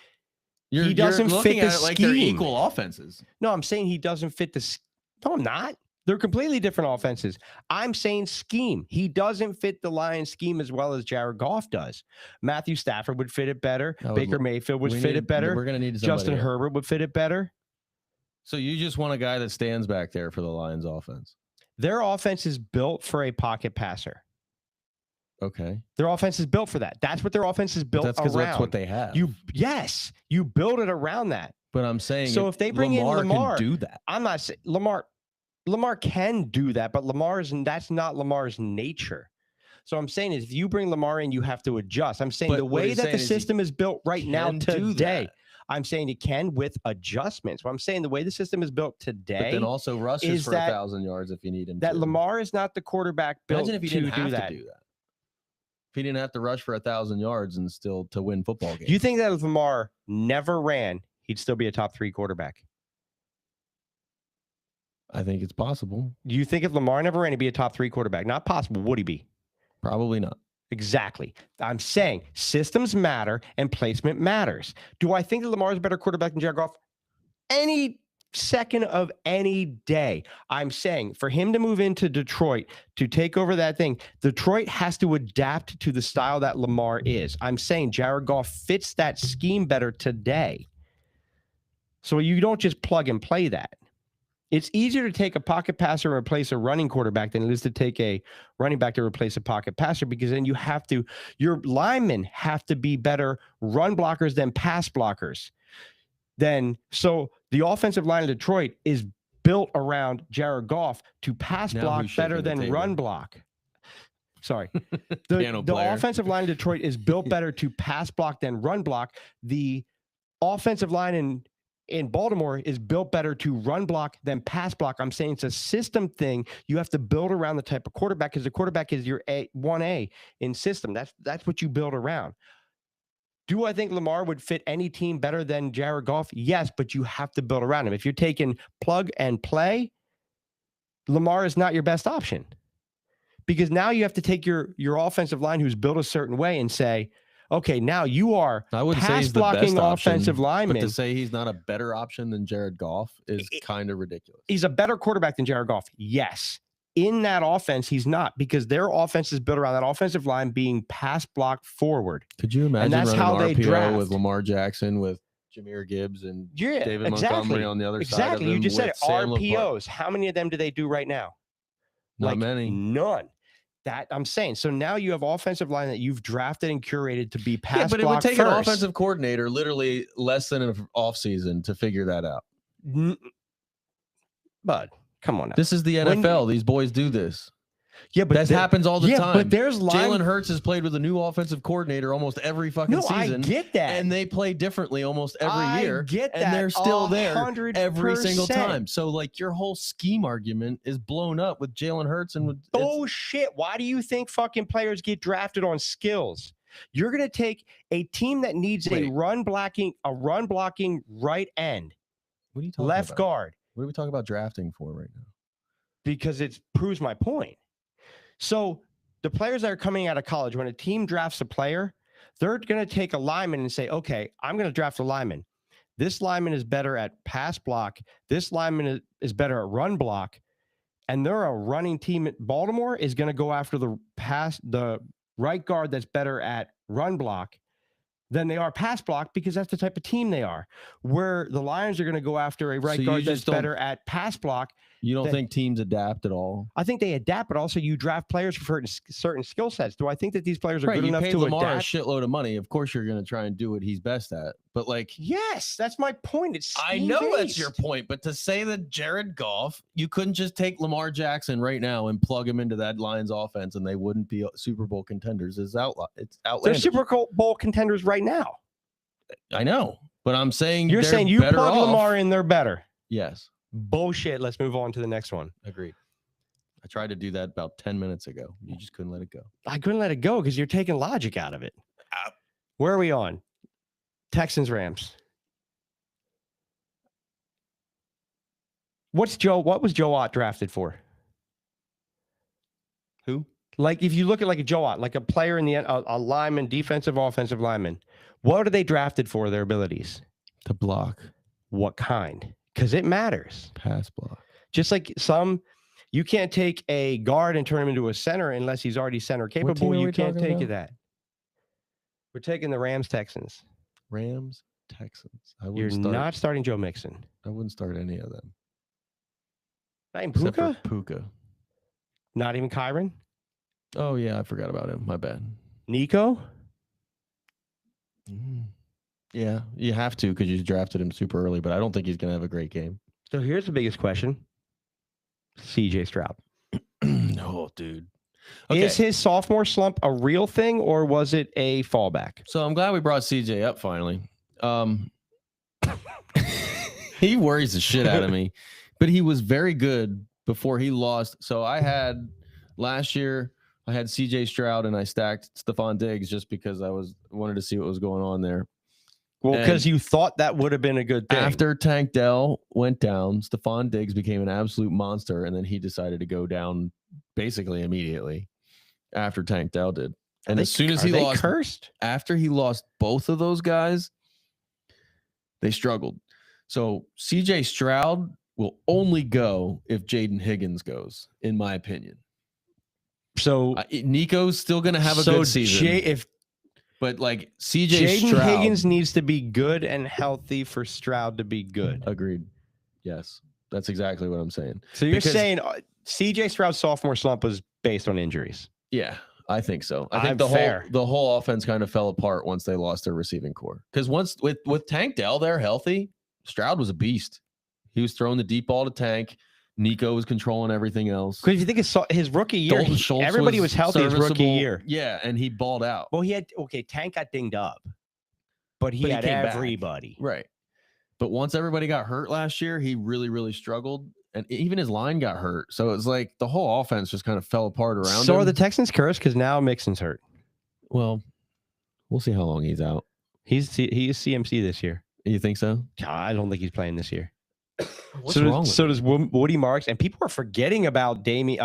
He doesn't looking fit the at it like they're scheme. equal offenses. no, I'm saying he doesn't fit the. No, I'm not. They're completely different offenses. I'm saying scheme. He doesn't fit the Lions scheme as well as Jared Goff does. Matthew Stafford would fit it better. That would Baker look- Mayfield would We fit need- it better. We're going to need somebody Justin else. Herbert would fit it better. So you just want a guy that stands back there for the Lions offense. Their offense is built for a pocket passer. Okay. Their offense is built for that. That's what their offense is built That's around. because that's what they have. You build it around that. but I'm saying So if they bring in Lamar- can do that. I'm not saying Lamar can do that, but that's not Lamar's nature. So I'm saying is if you bring Lamar in, you have to adjust. I'm saying But the what way he's that saying the is he system is built right now Can do today. that. I'm saying it can with adjustments. But I'm saying the way the system is built But today, then also rushes is for that- 1,000 yards if you need him that to. Lamar is not the quarterback built Imagine if he to didn't have do that. to do that. If he didn't have to rush for 1,000 yards and still to win football games. Do you think that if Lamar never ran, he'd still be a top 3 quarterback? I think it's possible. Do you think if Lamar never ran, he'd be a top 3 quarterback? Not possible. Would he be? Probably not. Exactly. I'm saying systems matter and placement matters. Do I think that Lamar is a better quarterback than Jared Goff? Any second of any day. I'm saying for him to move into Detroit to take over that thing, Detroit has to adapt to the style that Lamar is. I'm saying Jared Goff fits that scheme better today. So you don't just plug and play that. It's easier to take a pocket passer and replace a running quarterback than it is to take a running back to replace a pocket passer, because then your linemen have to be better run blockers than pass blockers. So the offensive line of Detroit is built around Jared Goff to pass Now block who's better shaking the than table? run block. Sorry. Piano The player. offensive line of Detroit is built better to pass block than run block. The offensive line in Baltimore is built better to run block than pass block. I'm saying it's a system thing. You have to build around the type of quarterback, because the quarterback is your 1A in system. That's what you build around. Do I think Lamar would fit any team better than Jared Goff? Yes, but you have to build around him. If you're taking plug and play, Lamar is not your best option, because now you have to take your offensive line who's built a certain way and say, okay, now you are I wouldn't say pass he's the best blocking option, offensive lineman. But to say he's not a better option than Jared Goff is kind of ridiculous. He's a better quarterback than Jared Goff. Yes. In that offense, he's not, because their offense is built around that offensive line being pass block forward. Could you imagine that's running how they RPO draft. with Lamar Jackson, with Jameer Gibbs and Yeah, David exactly. Montgomery on the other side of Exactly. him? You just said with it. Sam Laporta? RPOs. How many of them do they do right now? Not many. None. That I'm saying. So now you have offensive line that you've drafted and curated to be pass Yeah, but it block would take first. an offensive coordinator literally less than an offseason to figure that out. Bud, come on now. This is the When- NFL. These boys do this. Yeah, but That happens all the time. But there's Jalen Hurts has played with a new offensive coordinator almost every fucking No, season. I get that. And they play differently almost every I year. get and that they're still there 100%. every single time. So, like, your whole scheme argument is blown up with Jalen Hurts and with Oh shit! Why do you think fucking players get drafted on skills? You're gonna take a team that needs Wait. a run blocking right end, what are you talking left about? guard, What are we talking about drafting for right now? because it proves my point. So the players that are coming out of college, when a team drafts a player, they're gonna take a lineman and say, okay, I'm gonna draft a lineman. This lineman is better at pass block. This lineman is better at run block. And they're a running team. Baltimore is going to go after the right guard that's better at run block than they are pass block, because that's the type of team they are. Where the Lions are going to go after a right So you guard just that's better at pass block You don't that- think teams adapt at all? I think they adapt, but also you draft players for certain skill sets. Do I think that these players are good You enough paid to Lamar adapt? a shitload of money. Of course, you're going to try and do what he's best at. But like, Yes, that's my point. It's I know that's scheme-based. your point. But to say that Jared Goff, you couldn't just take Lamar Jackson right now and plug him into that Lions offense, and they wouldn't be Super Bowl contenders. It's They're outlandish. Super Bowl contenders right now. I know, but I'm saying You're they're saying you better plug off. Lamar in, they're better. Yes, Bullshit. Let's move on to the next one. agreed. I tried to do that about 10 minutes ago. You just couldn't let it go. I couldn't let it go because you're taking logic out of it. Ah. Where are we on? Texans, Rams. What was Joe Ott drafted for? Who? Like if you look at like a Joe Ott, like a player in the a lineman, defensive, offensive lineman, what are they drafted for? Their abilities. To block, What kind? Because it matters. pass block. Just like you can't take a guard and turn him into a center unless he's already center team capable. are You we can't talking take about? that. We're taking the Rams, Texans. Rams, Texans. I You're wouldn't start. not starting Joe Mixon. I wouldn't start any of them. Not even Except Puka? for Puka. Not even Kyron? Oh yeah, I forgot about him. My bad. Nico? Yeah, you have to because you drafted him super early, but I don't think he's gonna have a great game. So here's the biggest question. CJ Stroud. No, dude. Okay, Is his sophomore slump a real thing or was it a fallback? so I'm glad we brought CJ up finally. He worries the shit out of me, but he was very good before he lost. So last year I had CJ Stroud and I stacked Stephon Diggs just because I wanted to see what was going on there. Well, And because you thought that would have been a good thing. After Tank Dell went down, Stephon Diggs became an absolute monster, and then he decided to go down basically immediately after Tank Dell did. And as soon as he lost, cursed. after he lost both of those guys, they struggled. So CJ Stroud will only go if Jaden Higgins goes, in my opinion. So Nico's still going to have a good season. But like CJ Jaden Stroud, Higgins needs to be good and healthy for Stroud to be good. agreed. Yes, that's exactly what I'm saying. So you're Because- saying CJ Stroud's sophomore slump was based on injuries. Yeah, I think so. I I'm think fair. the whole offense kind of fell apart once they lost their receiving core. Because once with Tank Dell there healthy, Stroud was a beast. He was throwing the deep ball to Tank. Nico was controlling everything else. Because if you think his rookie year, Dalton Schultz everybody was healthy his rookie serviceable. year. Yeah, and he balled out. Well, Tank got dinged up, but he But he had came back. everybody. Right. But once everybody got hurt last year, he really, really struggled. And even his line got hurt. So it was like the whole offense just kind of fell apart around So him. are the Texans cursed because now Mixon's hurt. Well, we'll see how long he's out. He is CMC this year. You think so? I don't think he's playing this year. What's so wrong does, with so does Woody Marks, and people are forgetting about Damian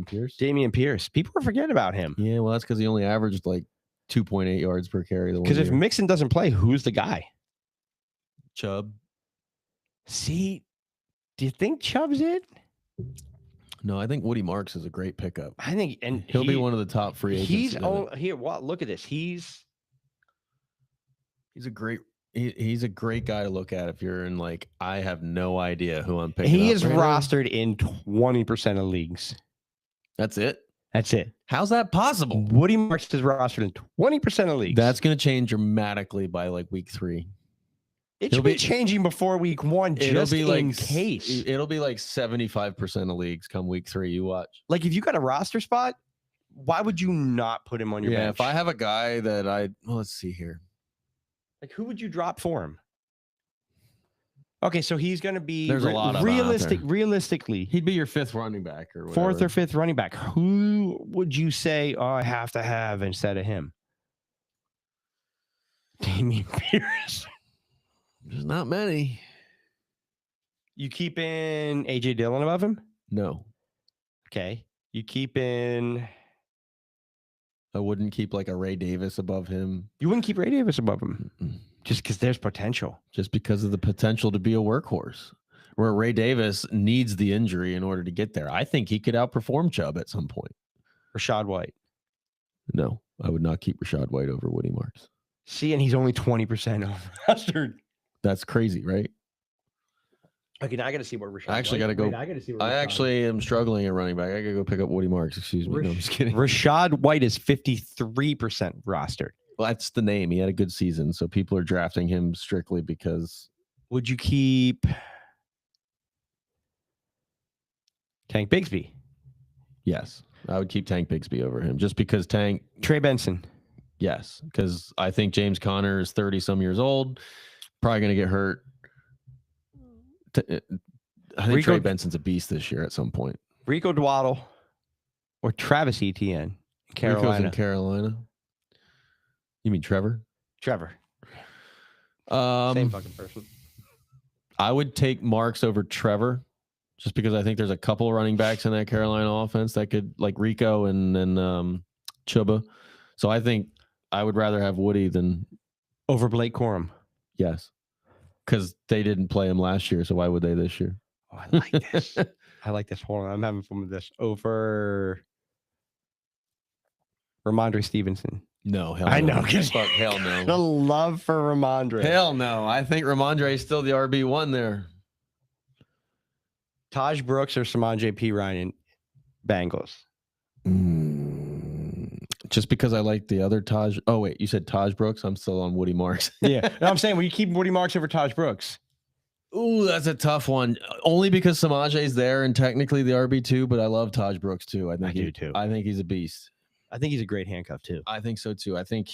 Pierce? Damian Pierce. People are forgetting about him Yeah, well, that's because he only averaged like 2.8 yards per carry. because if Mixon doesn't play, who's the guy? Chubb, See, do you think Chubb's it? no, I think Woody Marks is a great pickup. I think, and He'll be one of the top free agents. He's in the- on here. What? Look at this. He's He's a great. He's a great guy to look at if you're in like I have no idea who I'm picking. he up is right now. rostered in 20% of leagues. That's it. That's it. How's that possible? Woody Marks is rostered in 20% of leagues. That's going to change dramatically by like week 3. it he'll should be be- changing before week 1, just in case. It'll be like 75% of leagues come week 3. You watch. Like if you got a roster spot, why would you not put him on your Yeah, bench? if I have a guy that let's see here. Like, who would you drop for him? Okay, so he's going to be There's a lot of them out there. realistically, He'd be your 5th running back or fourth whatever. or 5th running back. Who would you say, I have to have instead of him? Damian Pierce. There's not many. You keep in AJ Dillon above him? No, Okay. You keep in. I wouldn't keep like a Ray Davis above him. You wouldn't keep Ray Davis above him Mm-mm. just because there's potential. Just because of the potential to be a workhorse. Where Ray Davis needs the injury in order to get there. I think he could outperform Chubb at some point. Rashad White. No, I would not keep Rashad White over Woody Marks. See, and he's only 20% rostered. That's crazy, right? Okay, now I got to see what Rashad. I actually White- gotta go- wait, I got to see what I Rashad- actually am struggling at running back. I gotta go pick up Woody Marks. Excuse me. No, I'm just kidding. Rashad White is 53% rostered. Well, that's the name. He had a good season, so people are drafting him strictly because Would you keep Tank Bigsby? yes, I would keep Tank Bigsby over him just because Tank. Trey Benson. Yes, because I think James Conner is 30 some years old, probably gonna get hurt. I think Trey Benson's a beast this year at some point. Rico Dwaddle or Travis Etienne. Rico's Carolina. in Carolina. You mean Trevor? Trevor. Same Um, fucking person. I would take Marks over Trevor, just because I think there's a couple running backs in that Carolina offense that could, like Rico and then Chuba. So I think I would rather have Woody than Over Blake Corum. yes, because they didn't play him last year. So why would they this year? Oh, I like this. I like this. Hold on. I'm having fun with this. Over Ramondre Stevenson. No, hell I no. know, 'cause- Fuck, hell The no. love for Ramondre. Hell no. I think Ramondre is still the RB1 there. Taj Brooks or Samon J.P. Ryan, Bengals. Just because I like the other Taj. Oh, wait. You said Taj Brooks? I'm still on Woody Marks. Yeah. No, I'm saying, will you keep Woody Marks over Taj Brooks? Ooh, that's a tough one. Only because Samaje's there and technically the RB2, but I love Taj Brooks too. I think do too. I think he's a beast. I think he's a great handcuff too. I think so too. I think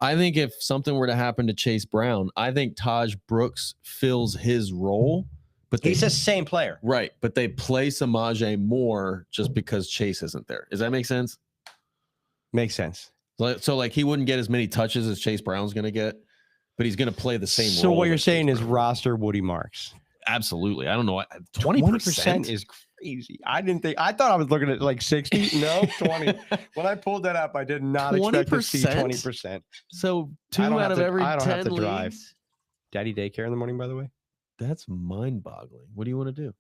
if something were to happen to Chase Brown, I think Taj Brooks fills his role. But He's the same player. right, but they play Samaje more just because Chase isn't there. Does that make sense? Makes sense. So like he wouldn't get as many touches as Chase Brown's going to get, but he's going to play the same role. So what you're as saying Chase is Brown. roster Woody Marks. Absolutely. I don't know. 20% is crazy. I thought I was looking at like 60. No, 20. When I pulled that up, I did not expect to see 20%. So two I don't out have of to- every I don't 10 have to drive. leagues? Daddy daycare in the morning, by the way. That's mind-boggling. What do you want to do?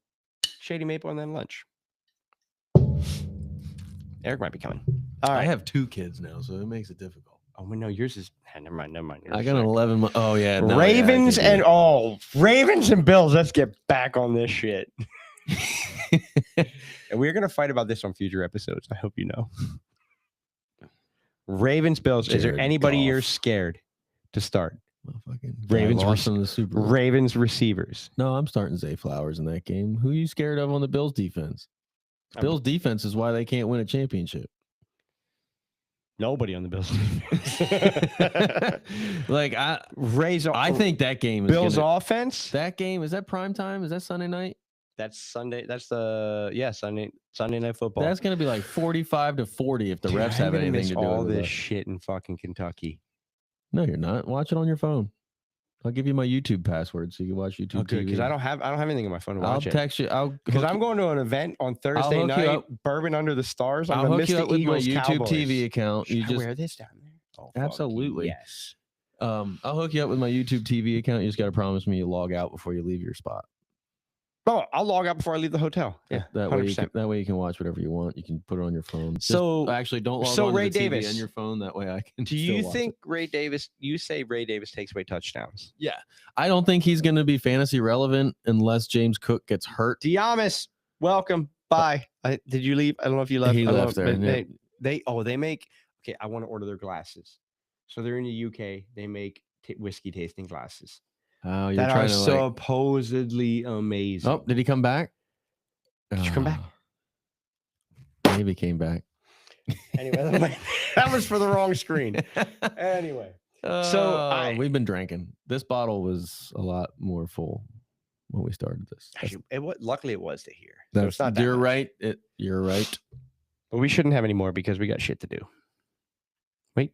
Shady Maple and then lunch. Eric might be coming. All I right. have 2 kids now, so it makes it difficult. Oh, no, yours is. Never mind. Yours I is got an sick. 11. Oh yeah, no, Ravens yeah, I and Ravens and Bills. Let's get back on this shit. And we're gonna fight about this on future episodes. I hope you know. Ravens, Bills. Is there Jared anybody you're Goff. scared to start? Ravens Ravens lost in the Super Bowl. Ravens receivers. No, I'm starting Zay Flowers in that game. Who are you scared of on the Bills defense? I'm- Bills defense is why they can't win a championship. Nobody on the Bills defense. Like I Razor. think that game is Bills gonna, offense. that game is that prime time? Is that Sunday night? That's Sunday. That's the Sunday night football. That's gonna be like 45-40 if the Dude, refs I'm have gonna anything miss to do all with this it. shit in fucking Kentucky. No, you're not. Watch it on your phone. I'll give you my YouTube password so you can watch YouTube Oh, good, TV. because I don't have anything on my phone to I'll watch it. text you. I'll Because hook I'm you- going to an event on Thursday hook you night, up. Bourbon Under the Stars. I'm I'll gonna hook miss you the up with my Eagles YouTube Cowboys. TV account. Should You I just wear this down there? Oh, fuck Absolutely. yes. I'll hook you up with my YouTube TV account. You just got to promise me you log out before you leave your spot. Oh, I'll log out before I leave the hotel. Yeah, That way, 100%. that way you can watch whatever you want. You can put it on your phone. Just- So- actually, don't log so on to Ray the TV Davis. on your phone. That way, I can. Do still you watch think it. Ray Davis? You say Ray Davis takes away touchdowns. Yeah, I don't think he's going to be fantasy relevant unless James Cook gets hurt. Diamis, welcome. Bye. Did you leave? I don't know if you left. He I don't know, left there, but yeah. They make. Okay, I want to order their glasses. So they're in the UK. They make whiskey tasting glasses Oh, you're that trying are to like. supposedly amazing. Oh, did he come back? Did you come back? Maybe he came back. Anyway, that was for the wrong screen. Anyway, So, we've been drinking. This bottle was a lot more full when we started this. actually, luckily it was to here. So it's not that You're much. right. You're right. But we shouldn't have any more because we got shit to do. Wait.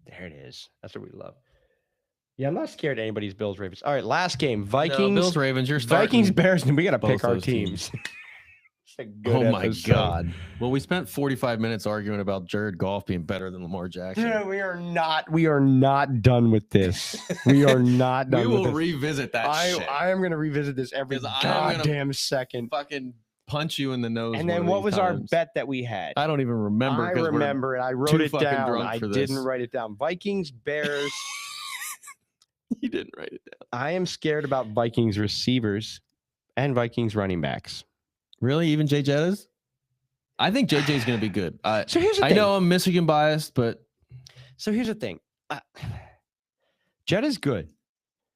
There it is. That's what we love. Yeah, I'm not scared of anybody's Bills Ravens. All right, last game. Vikings. No, Bills Ravens. You're starting. Vikings Bears, and we got to pick both our those teams. teams. It's a good Oh my episode. god. Well, we spent 45 minutes arguing about Jared Goff being better than Lamar Jackson. Dude, we are not done with this. We are not we done with will this. revisit that shit. I am going to revisit this every 'Cause I'm gonna goddamn second. fucking punch you in the nose. And one then of what these was our times. bet that we had? I don't even remember. I 'cause we're- remember it. I wrote too it fucking down. drunk I for didn't this. write it down. Vikings, Bears. You didn't write it down. I am scared about Vikings receivers and Vikings running backs. Really? Even Jay Jettas? I think JJ's going to be good. So here's the I thing. know I'm Michigan biased, but So here's the thing. Jetta's good.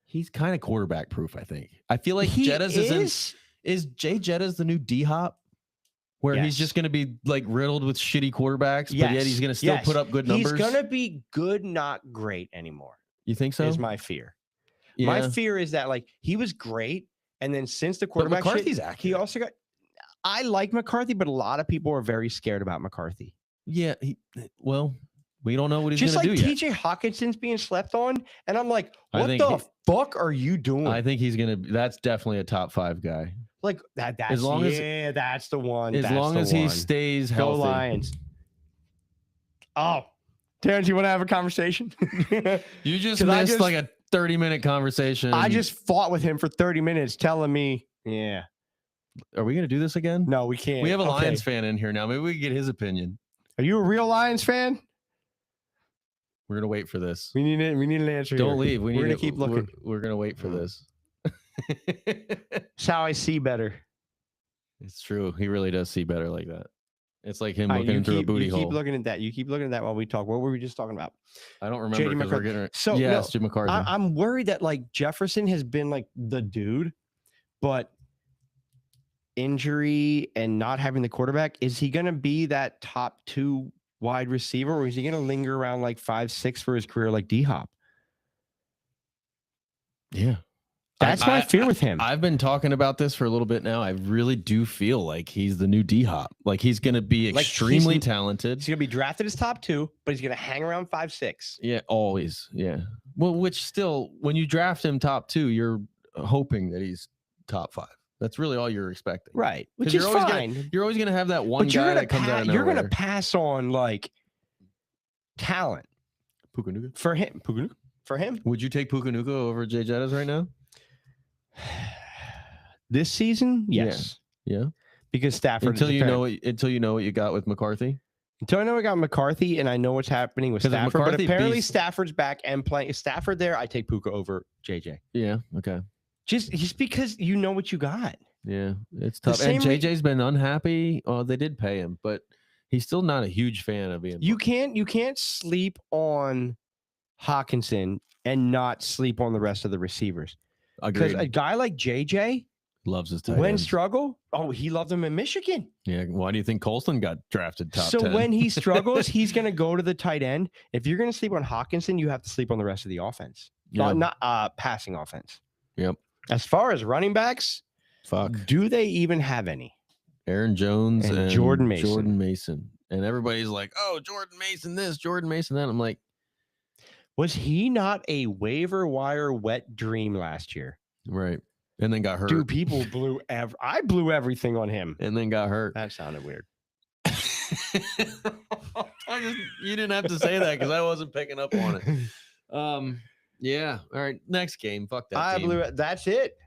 he's kind of quarterback proof, I think. I feel like He Jettas is Jay Jettas the new D Hop? Where he's Yes. just going to be like riddled with shitty quarterbacks, but yet he's going to still Yes. put up good numbers. He's going to be good, not great anymore. You think so? Is my fear. Yeah. My fear is that like he was great, and then since the But quarterback shit, McCarthy's he accurate. also got. I like McCarthy, but a lot of people are very scared about McCarthy. Yeah. Well, we don't know what he's Just going like to do yet. TJ Hawkinson's being slept on, and I'm like, I what think the fuck are you doing? I think he's going to. That's definitely a top 5 guy. like that. That's as long as- that's the one. As that's long the as he one. stays Go healthy. Lions. Oh, Terrence, you want to have a conversation? You just 'Cause I missed just- like a 30-minute conversation. I just fought with him for 30 minutes, telling me, yeah, Are we going to do this again? no, we can't. We have a Okay. Lions fan in here now. Maybe we can get his opinion. Are you a real Lions fan? We're going to wait for this. We need it. We need an answer. Don't here. leave. We're gonna keep looking. We're going to wait for this. That's how I see better. It's true. He really does see better like that. It's like him All right, looking through a keep, booty you hole. keep looking at that. You keep looking at that while we talk. What were we just talking about? I don't remember because we're McCarthy. getting. So, yeah, no, it's Jim McCarthy. I'm worried that like Jefferson has been like the dude, but injury and not having the quarterback, is he going to be that top 2 wide receiver, or is he going to linger around like 5-6 for his career like D Hop? yeah. That's my fear with him. I've been talking about this for a little bit now. I really do feel like he's the new D Hop. Like he's going to be Like, he's extremely n- talented. He's going to be drafted as top 2, but he's going to hang around 5-6. Yeah, always. Yeah. Well, which still, when you draft him top 2, you're hoping that he's top 5. That's really all you're expecting. Right. 'Cause Which you're is always fine. You're always going to have that one But you're guy going that comes out of to you're going to nowhere. pass on like talent Pukanuka. for him. For him. Would you take Pukanuka over Jay Jettas right now? This season, Yeah. yes. Yeah. Because Stafford Until is you apparent- know what you got with McCarthy. Until I know we got McCarthy and I know what's happening with 'Cause if Stafford, but McCarthy apparently beats- Stafford's back and playing Stafford there. I take Puka over JJ. Yeah. Okay. Just because you know what you got. Yeah. It's The tough. And same re- JJ's been unhappy. Oh, they did pay him, but he's still not a huge fan of being. You can't sleep on Hawkinson and not sleep on the rest of the receivers. Because Agreed. a guy like JJ, Loves his tight when ends. struggle, he loved him in Michigan. Yeah. Why do you think Colston got drafted top So 10? when he struggles, he's going to go to the tight end. If you're going to sleep on Hawkinson, you have to sleep on the rest of the offense. Yeah. Not passing offense. Yep. As far as running backs, Fuck. do they even have any? Aaron Jones And and Jordan Mason. Jordan Mason. And everybody's like, oh, Jordan Mason this, Jordan Mason that. I'm like, Was he not a waiver wire wet dream last year? right. And then got hurt. Dude, people blew I blew everything on him. And then got hurt. That sounded weird. You didn't have to say that because I wasn't picking up on it. Yeah. All right. Next game. Fuck that. I team. blew it. That's it.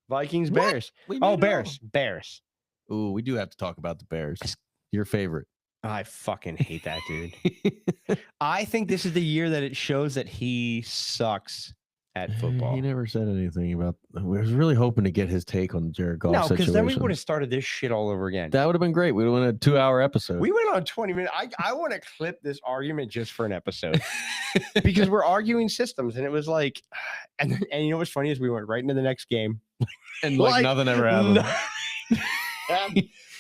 Vikings, What? Bears. We made Oh, it Bears. Bears. all. Ooh, we do have to talk about the Bears. Your favorite. I fucking hate that dude. I think this is the year that it shows that he sucks at football. He never said anything about. We was really hoping to get his take on the Jared Goff No, situation. because then we would have started this shit all over again. That would have been great. We'd have won a 2-hour episode. We went on 20 minutes. I want to clip this argument just for an episode because we're arguing systems, and it was like, and you know what's funny is we went right into the next game. and like nothing ever happened.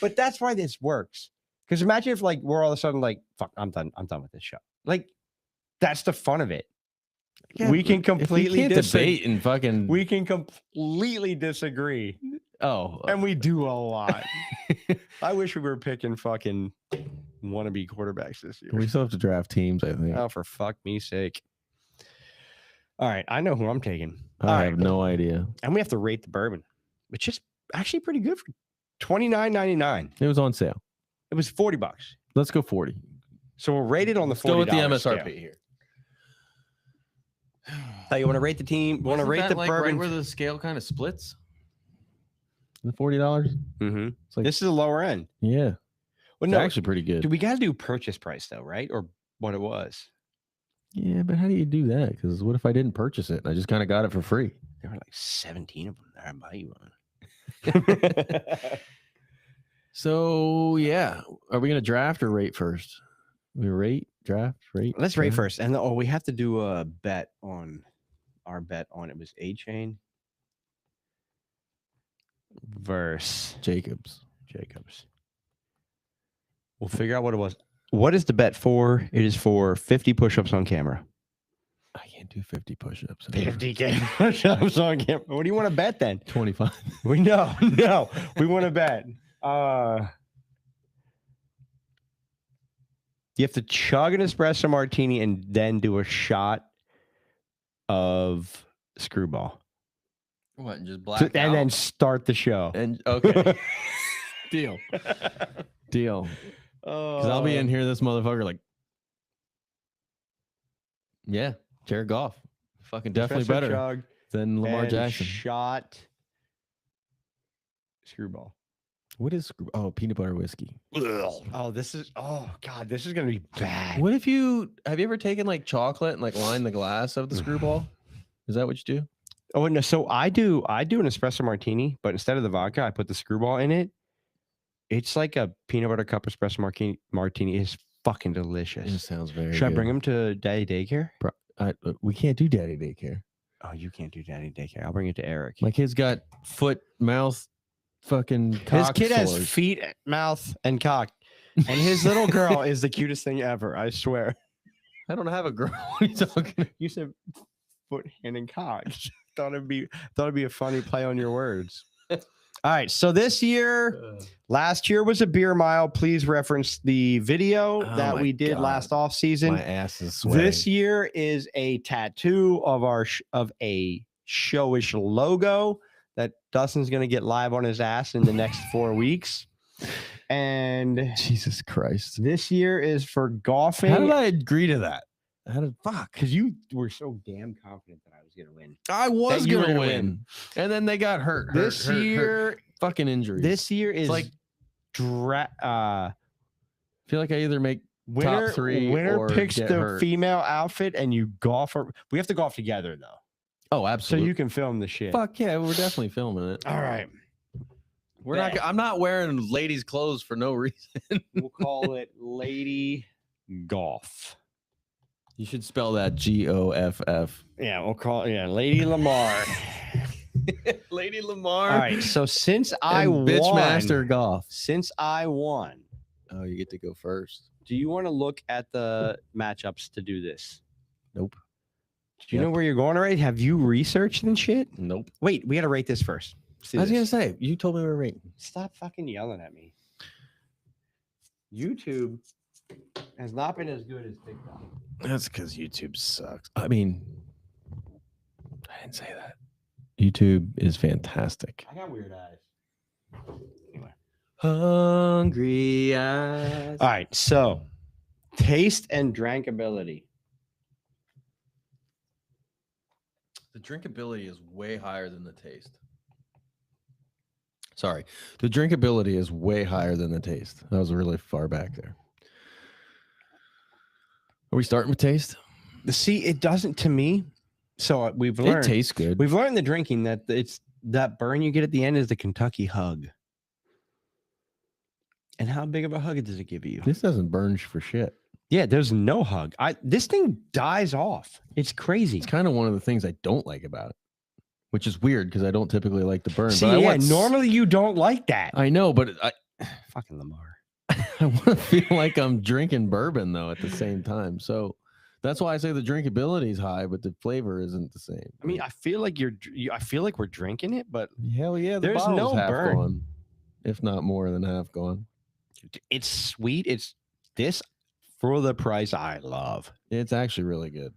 But that's why this works. Because imagine if like we're all of a sudden like, fuck, I'm done with this show. Like, that's the fun of it. We can completely can't debate and fucking. We can completely disagree, and we do a lot. I wish we were picking fucking wannabe quarterbacks this year. we still have to draft teams. I think. Oh, for fuck me sake. All right, I know who I'm taking. I All have right, no idea. and we have to rate the bourbon, which is actually pretty good for $29.99. It was on sale. It was $40. Let's go 40. So we'll rate it on the Let's go with the $40 MSRP scale. here. So you want to rate the team? Want to Wasn't rate that the like bourbon? right where the scale kind of splits? The $40. Mm-hmm. It's like This is the lower end. yeah, Well, it's no, actually pretty good. do we got to do purchase price though, right? Or what it was? Yeah, but how do you do that? Because what if I didn't purchase it and I just kind of got it for free? There were like 17 of them there. I buy you one. So yeah, are we gonna draft or rate first? We rate, draft, rate. Let's rate draft? first. And we have to do a bet on our bet on it was A-Chain versus Jacobs. Jacobs. We'll figure out what it was. What is the bet for? It is for 50 push-ups on camera. I can't do 50 push-ups. 50 push-ups on camera. What do you want to bet then? 25. We know. No, we want to bet. You have to chug an espresso martini and then do a shot of Screwball. What? And just black And then start the show. And okay. Deal. Deal. Because I'll be in here, this motherfucker, like, yeah, Jared Goff, fucking definitely Espresso better chug than Lamar and Jackson. Shot Screwball. What is peanut butter whiskey? Oh, this is God, this is gonna be bad. What if have you ever taken like chocolate and like lined the glass of the Screwball? Is that what you do? Oh no, so I do an espresso martini, but instead of the vodka, I put the Screwball in it. It's like a peanut butter cup espresso martini. It's fucking delicious. It sounds very. Should I bring good. him to Daddy Daycare? We can't do daddy daycare. Oh, you can't do Daddy Daycare. I'll bring it to Eric. My kid's got foot, mouth, fucking. His cock kid has sores. feet, mouth, and cock, and his little girl is the cutest thing ever. I swear. I don't have a girl. What are you talking? You said foot, hand, and cock. thought it'd be a funny play on your words. All right. So this year, last year was a beer mile. Please reference the video Oh that my we did God. last off season. My ass is sweating. This year is a tattoo of of a showish logo that Dustin's going to get live on his ass in the next 4 weeks. And Jesus Christ. this year is for golfing. How did I agree to that? Fuck? Because you were so damn confident that I was going to win. I was that you were gonna gonna win. And then they got hurt. This year, fucking injuries. this year is like I feel like I either make winner top three winner or picks get the hurt. female outfit and you golf. We have to golf together though, Oh, so absolutely. you can film the shit. Fuck yeah, we're definitely filming it. All right, We're not. I'm not wearing ladies' clothes for no reason. we'll call it Lady Golf. You should spell that GOFF. Yeah, we'll call it Lady Lamar. Lady Lamar. All right, so since I and won, Bitchmaster Golf. since I won, Oh, you get to go first. do you want to look at the matchups to do this? Nope. Do you know where you're going already? Have you researched and shit? Nope. Wait, we got to rate this first. See I was this. gonna say you told me we were rating. Stop fucking yelling at me. YouTube has not been as good as TikTok. That's because YouTube sucks. I mean, I didn't say that. YouTube is fantastic. I got weird eyes. Anyway. Hungry eyes. All right, so taste and drinkability. The drinkability is way higher than the taste. Sorry. The drinkability is way higher than the taste. That was really far back there. Are we starting with taste? See, it doesn't to me. So we've learned It tastes good. we've learned the drinking that it's that burn you get at the end is the Kentucky hug. And how big of a hug does it give you? This doesn't burn for shit. Yeah, there's no hug. This thing dies off. It's crazy. It's kind of one of the things I don't like about it, which is weird because I don't typically like to burn. See, but I yeah, want normally you don't like that. I know, but Fucking Lamar. I want to feel like I'm drinking bourbon though at the same time. So that's why I say the drinkability is high, but the flavor isn't the same. I mean, I feel like I feel like we're drinking it, but hell yeah, the there's bottle's no half burn. gone, if not more than half gone. it's sweet. It's this for the price I love. It's actually really good.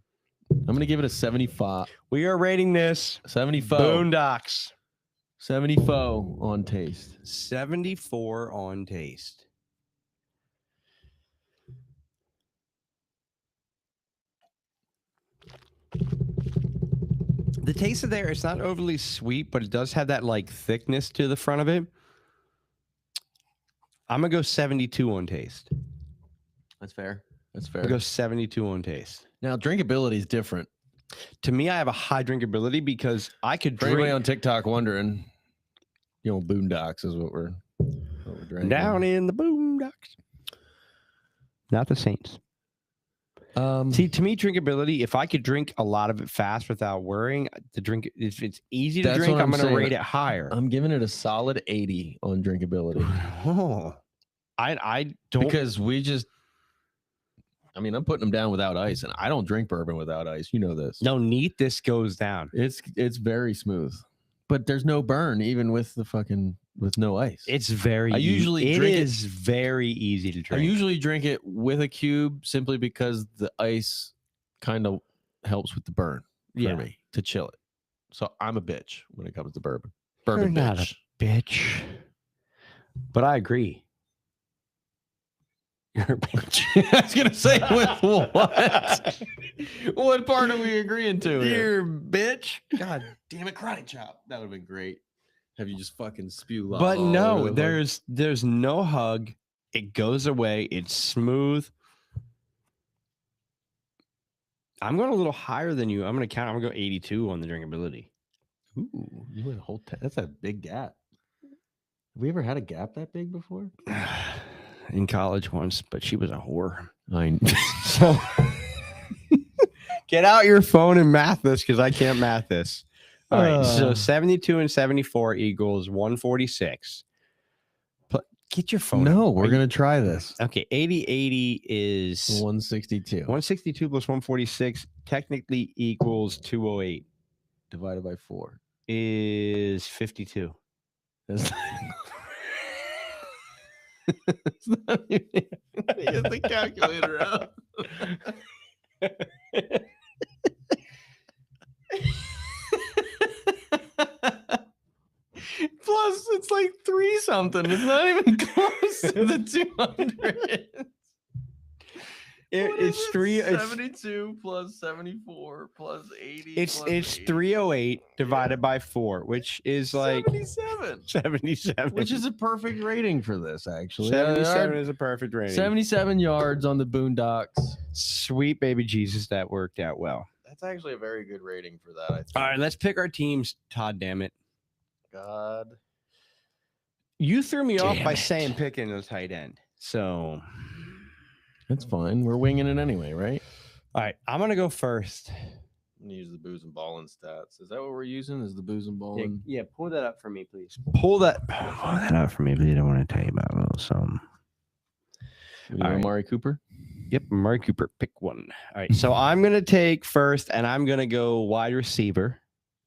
I'm gonna give it a 75. We are rating this 74. Boondocks 74 on taste. 74 on taste. The taste of there, it's not overly sweet, but it does have that like thickness to the front of it. I'm gonna go 72 on taste. That's fair. That's I'm fair. gonna go 72 on taste. Now drinkability is different. To me, I have a high drinkability because I could For anybody drink on TikTok wondering, Boondocks is what we're drinking. down in the boondocks. Not the Saints. See, to me, drinkability, if I could drink a lot of it fast without worrying, if it's easy to That's drink, what I'm I'm going to saying. rate it higher. I'm giving it a solid 80 on drinkability Oh, I don't. because I'm putting them down without ice, and I don't drink bourbon without ice. You know this. No, neat, this goes down. It's very smooth, but there's no burn even with with no ice. It's very. I usually it drink it- is very easy to I drink. usually drink it with a cube simply because the ice kind of helps with the burn for me to chill it. So I'm a bitch when it comes to bourbon. Bourbon You're not bitch. a bitch. But I agree. You're a bitch. I was gonna say with what? What part are we agreeing to here? You're a bitch. God damn it, karate chop. That would have been great. Have you just fucking spew lava? But all no, over the place? there's no hug. It goes away. It's smooth. I'm going a little higher than you. I'm going to go 82 on the drinkability. Ooh, you went a whole. That's a big gap. Have we ever had a gap that big before? In college once, but she was a whore. So Get out your phone and math this because I can't math this. All right, so Uh. 72 and 74 equals 146. Get your phone. no, out. we're Are gonna try this. you- okay, 80 is 162 162 plus 146 technically equals 208 divided by 4. is 52. That's it's not even. Get the calculator out. Plus, it's like 3 something. It's not even close to the 200. What is It's it? 72 plus 74 plus 80. It's plus 80. 308 divided by 4, which is like 77. 77. Which is a perfect rating for this, actually. 77 is a perfect rating. 77 yards on the Boondocks. Sweet baby Jesus, that worked out well. That's actually a very good rating for that, I think. All right, let's pick our teams. Todd, damn it. God. You threw me off Damn by it. saying picking a tight end. So, That's fine. We're winging it anyway, right? all right, I'm going to go first. I'm gonna use the booze and balling stats. Is that what we're using? Is the booze and balling? Yeah, pull that up for me, please. Pull that up for me, please. I want to tell you about a little something. You all know right. Amari Cooper? Yep, Amari Cooper, pick one. All right, so I'm going to take first, and I'm going to go wide receiver.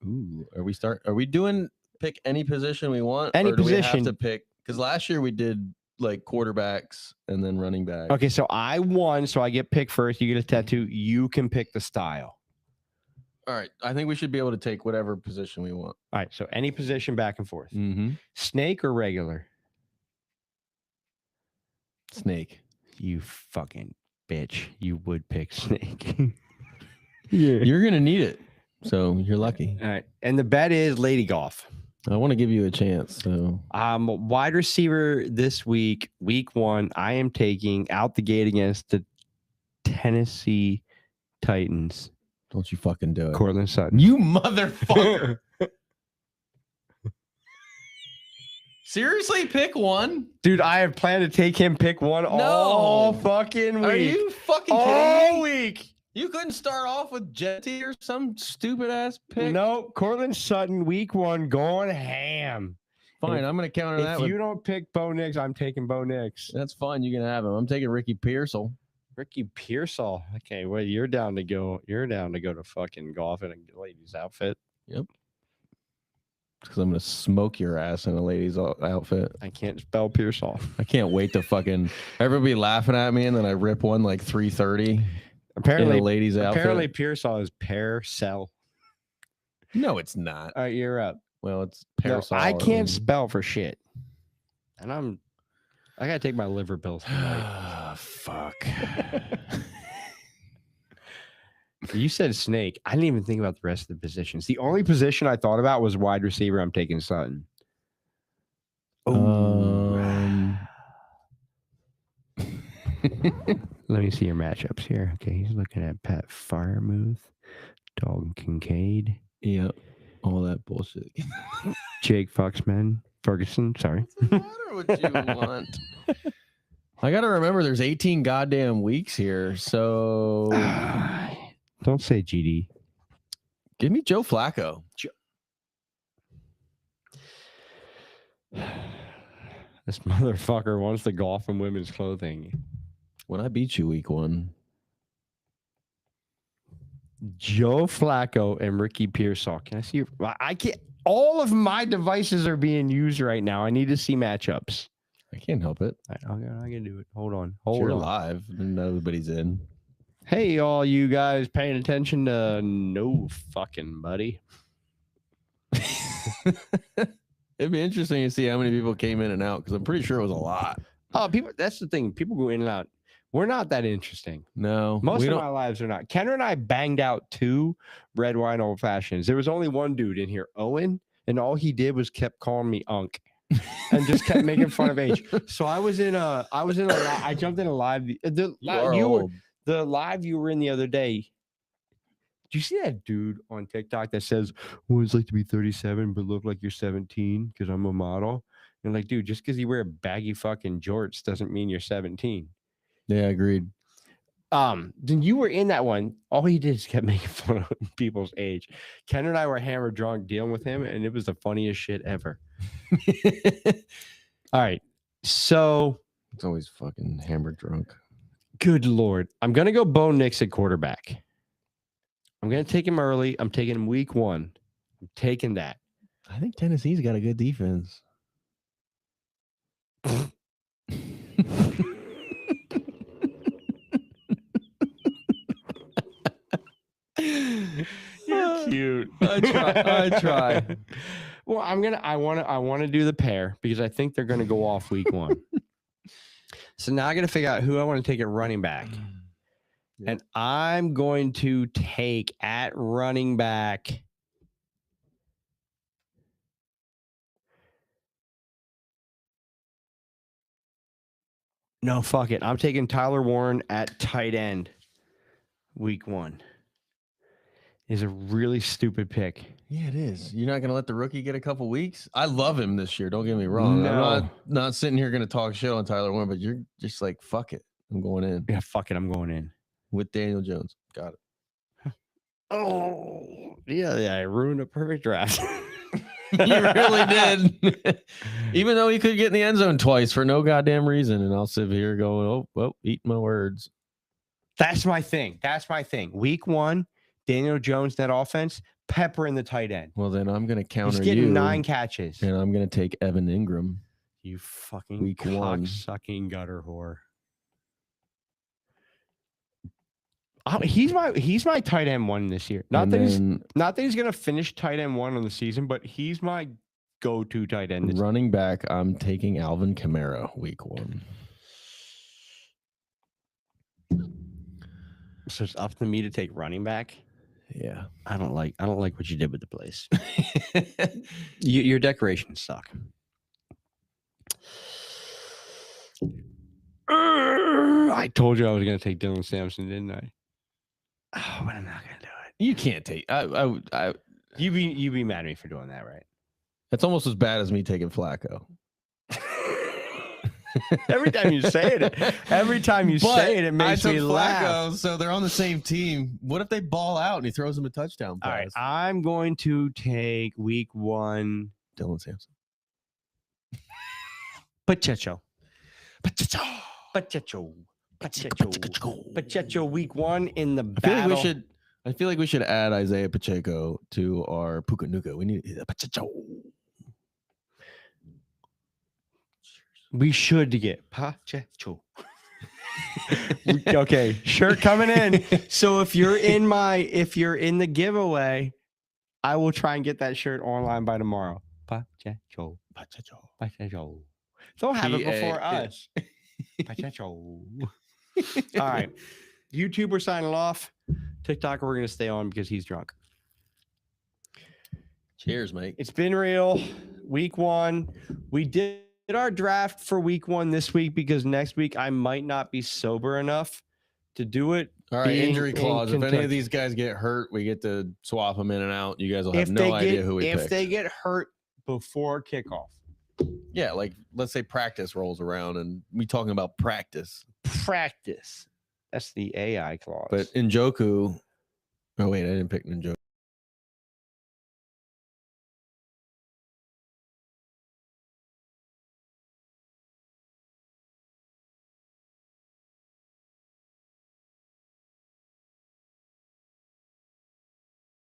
Ooh, are we doing pick any position we want? Any or do we have position. to pick? Because last year we did like quarterbacks and then running back. Okay, so I won, so I get pick first. You get a tattoo. You can pick the style. All right. I think we should be able to take whatever position we want. All right, so any position back and forth. Mm-hmm. Snake or regular? Snake. You fucking bitch. You would pick snake. Yeah. You're gonna need it. So you're lucky. All right, and the bet is Lady Golf. I want to give you a chance. So Wide receiver this week, week 1. I am taking out the gate against the Tennessee Titans. don't you fucking do it. Cortland Sutton. You motherfucker. Seriously, pick one. Dude, I have planned to take him pick one all fucking week. Are you fucking all kidding me? week? You couldn't start off with Jetty or some stupid ass pick. No, Cortland Sutton, week 1, going ham. Fine, I'm gonna counter that. If With, you don't pick Bo Nix, I'm taking Bo Nix. that's fine. You can have him. I'm taking Ricky Pearsall. Ricky Pearsall. Okay, well, you're down to go to fucking golf in a lady's outfit. Because I'm gonna smoke your ass in a lady's outfit. I can't spell Pearsall. I can't wait to fucking everybody laughing at me, and then I rip one like 330 in Apparently, a lady's outfit. apparently Pearsall is pear cell. No, it's not. All right, you're up. Well, it's No, parasol. I can't mean- spell for shit. And I gotta take my liver pills tonight. Ah, fuck. You said snake. I didn't even think about the rest of the positions. The only position I thought about was wide receiver. I'm taking Sutton. Let me see your matchups here. Okay, he's looking at Pat Firemuth, Dalton Kincaid, Yep. All that bullshit. Jake Ferguson. Sorry. What's the matter with you want? I gotta remember there's 18 goddamn weeks here. So Don't say GD. give me Joe Flacco. This motherfucker wants to golf in women's clothing. When I beat you week 1. Joe Flacco and Ricky Pearsall. Can I see? I can't. All of my devices are being used right now. I need to see matchups. I can't help it. I'm gonna do it. Hold on. You're on. live and nobody's in. Hey, all you guys paying attention to no fucking buddy. It'd be interesting to see how many people came in and out because I'm pretty sure it was a lot. Oh, people. That's the thing. People go in and out. We're not that interesting. No, Most we of don't. my lives are not. Kenner and I banged out 2 red wine old fashions. There was only one dude in here, Owen, and all he did was kept calling me Unk and just kept making fun of age. So I jumped in a live. The live you were in the other day. Do you see that dude on TikTok that says, "Well, it's like to be 37 but look like you're 17 because I'm a model"? And like, dude, just because you wear baggy fucking jorts doesn't mean you're 17. Yeah, agreed. Then you were in that one. All he did is kept making fun of people's age. Ken and I were hammered drunk dealing with him, and it was the funniest shit ever. All right. So It's always fucking hammered drunk. good Lord. I'm gonna go Bo Nix at quarterback. I'm gonna take him early. I'm taking him week 1. I'm taking that. I think Tennessee's got a good defense. You're cute. I try. Well, I want to do the pair because I think they're going to go off week 1. So now I got to figure out who I want to take at running back. Yeah. And I'm going to take at running back. No, fuck it. I'm taking Tyler Warren at tight end week 1. Is a really stupid pick. Yeah, it is. You're not going to let the rookie get a couple weeks? I love him this year. Don't get me wrong. No. I'm not sitting here going to talk shit on Tyler Warren, but you're just like, fuck it. I'm going in Yeah, fuck it. I'm going in. with Daniel Jones. Got it. Oh, yeah. I ruined a perfect draft. You really did. Even though he could get in the end zone twice for no goddamn reason. And I'll sit here going, oh, well, eat my words. That's my thing. Week 1, Daniel Jones, that offense, pepper in the tight end. Well, then I'm going to counter He's getting you. 9 catches. And I'm going to take Evan Ingram. You fucking Week 1. sucking gutter whore. He's my tight end 1 this year. Not that he's gonna finish tight end 1 on the season, but he's my go-to tight end. Running back, I'm taking Alvin Kamara week 1. So it's up to me to take running back. Yeah. I don't like what you did with the place. Your decorations suck. I told you I was gonna take Dylan Sampson, didn't I? Oh, but I'm not gonna do it. You can't take. You be mad at me for doing that, right? That's almost as bad as me taking Flacco. Every time you say it, it makes me laugh. So they're on the same team. What if they ball out and he throws him a touchdown pass? All right, I'm going to take week 1 Dylan Sampson. Pacheco week 1 in the battle. I feel like we should add Isaiah Pacheco to our Puka-Nuka. We need Pacheco. We should get Pacheco. Okay, shirt coming in. So if you're in the giveaway, I will try and get that shirt online by tomorrow. Pacheco. They'll have it before us. Pacheco. All right. YouTube, we're signing off. TikTok, we're going to stay on because he's drunk. Cheers, mate. It's been real. Week 1. We did did our draft for week 1 this week because next week I might not be sober enough to do it. All right, being injury in clause. If any Kentucky. of these guys get hurt, we get to swap them in and out. You guys will have no idea who we if picked. they get hurt before kickoff. Yeah, like let's say practice rolls around and we talking about practice. Practice. That's the AI clause. But Njoku. Oh wait, I didn't pick Njoku.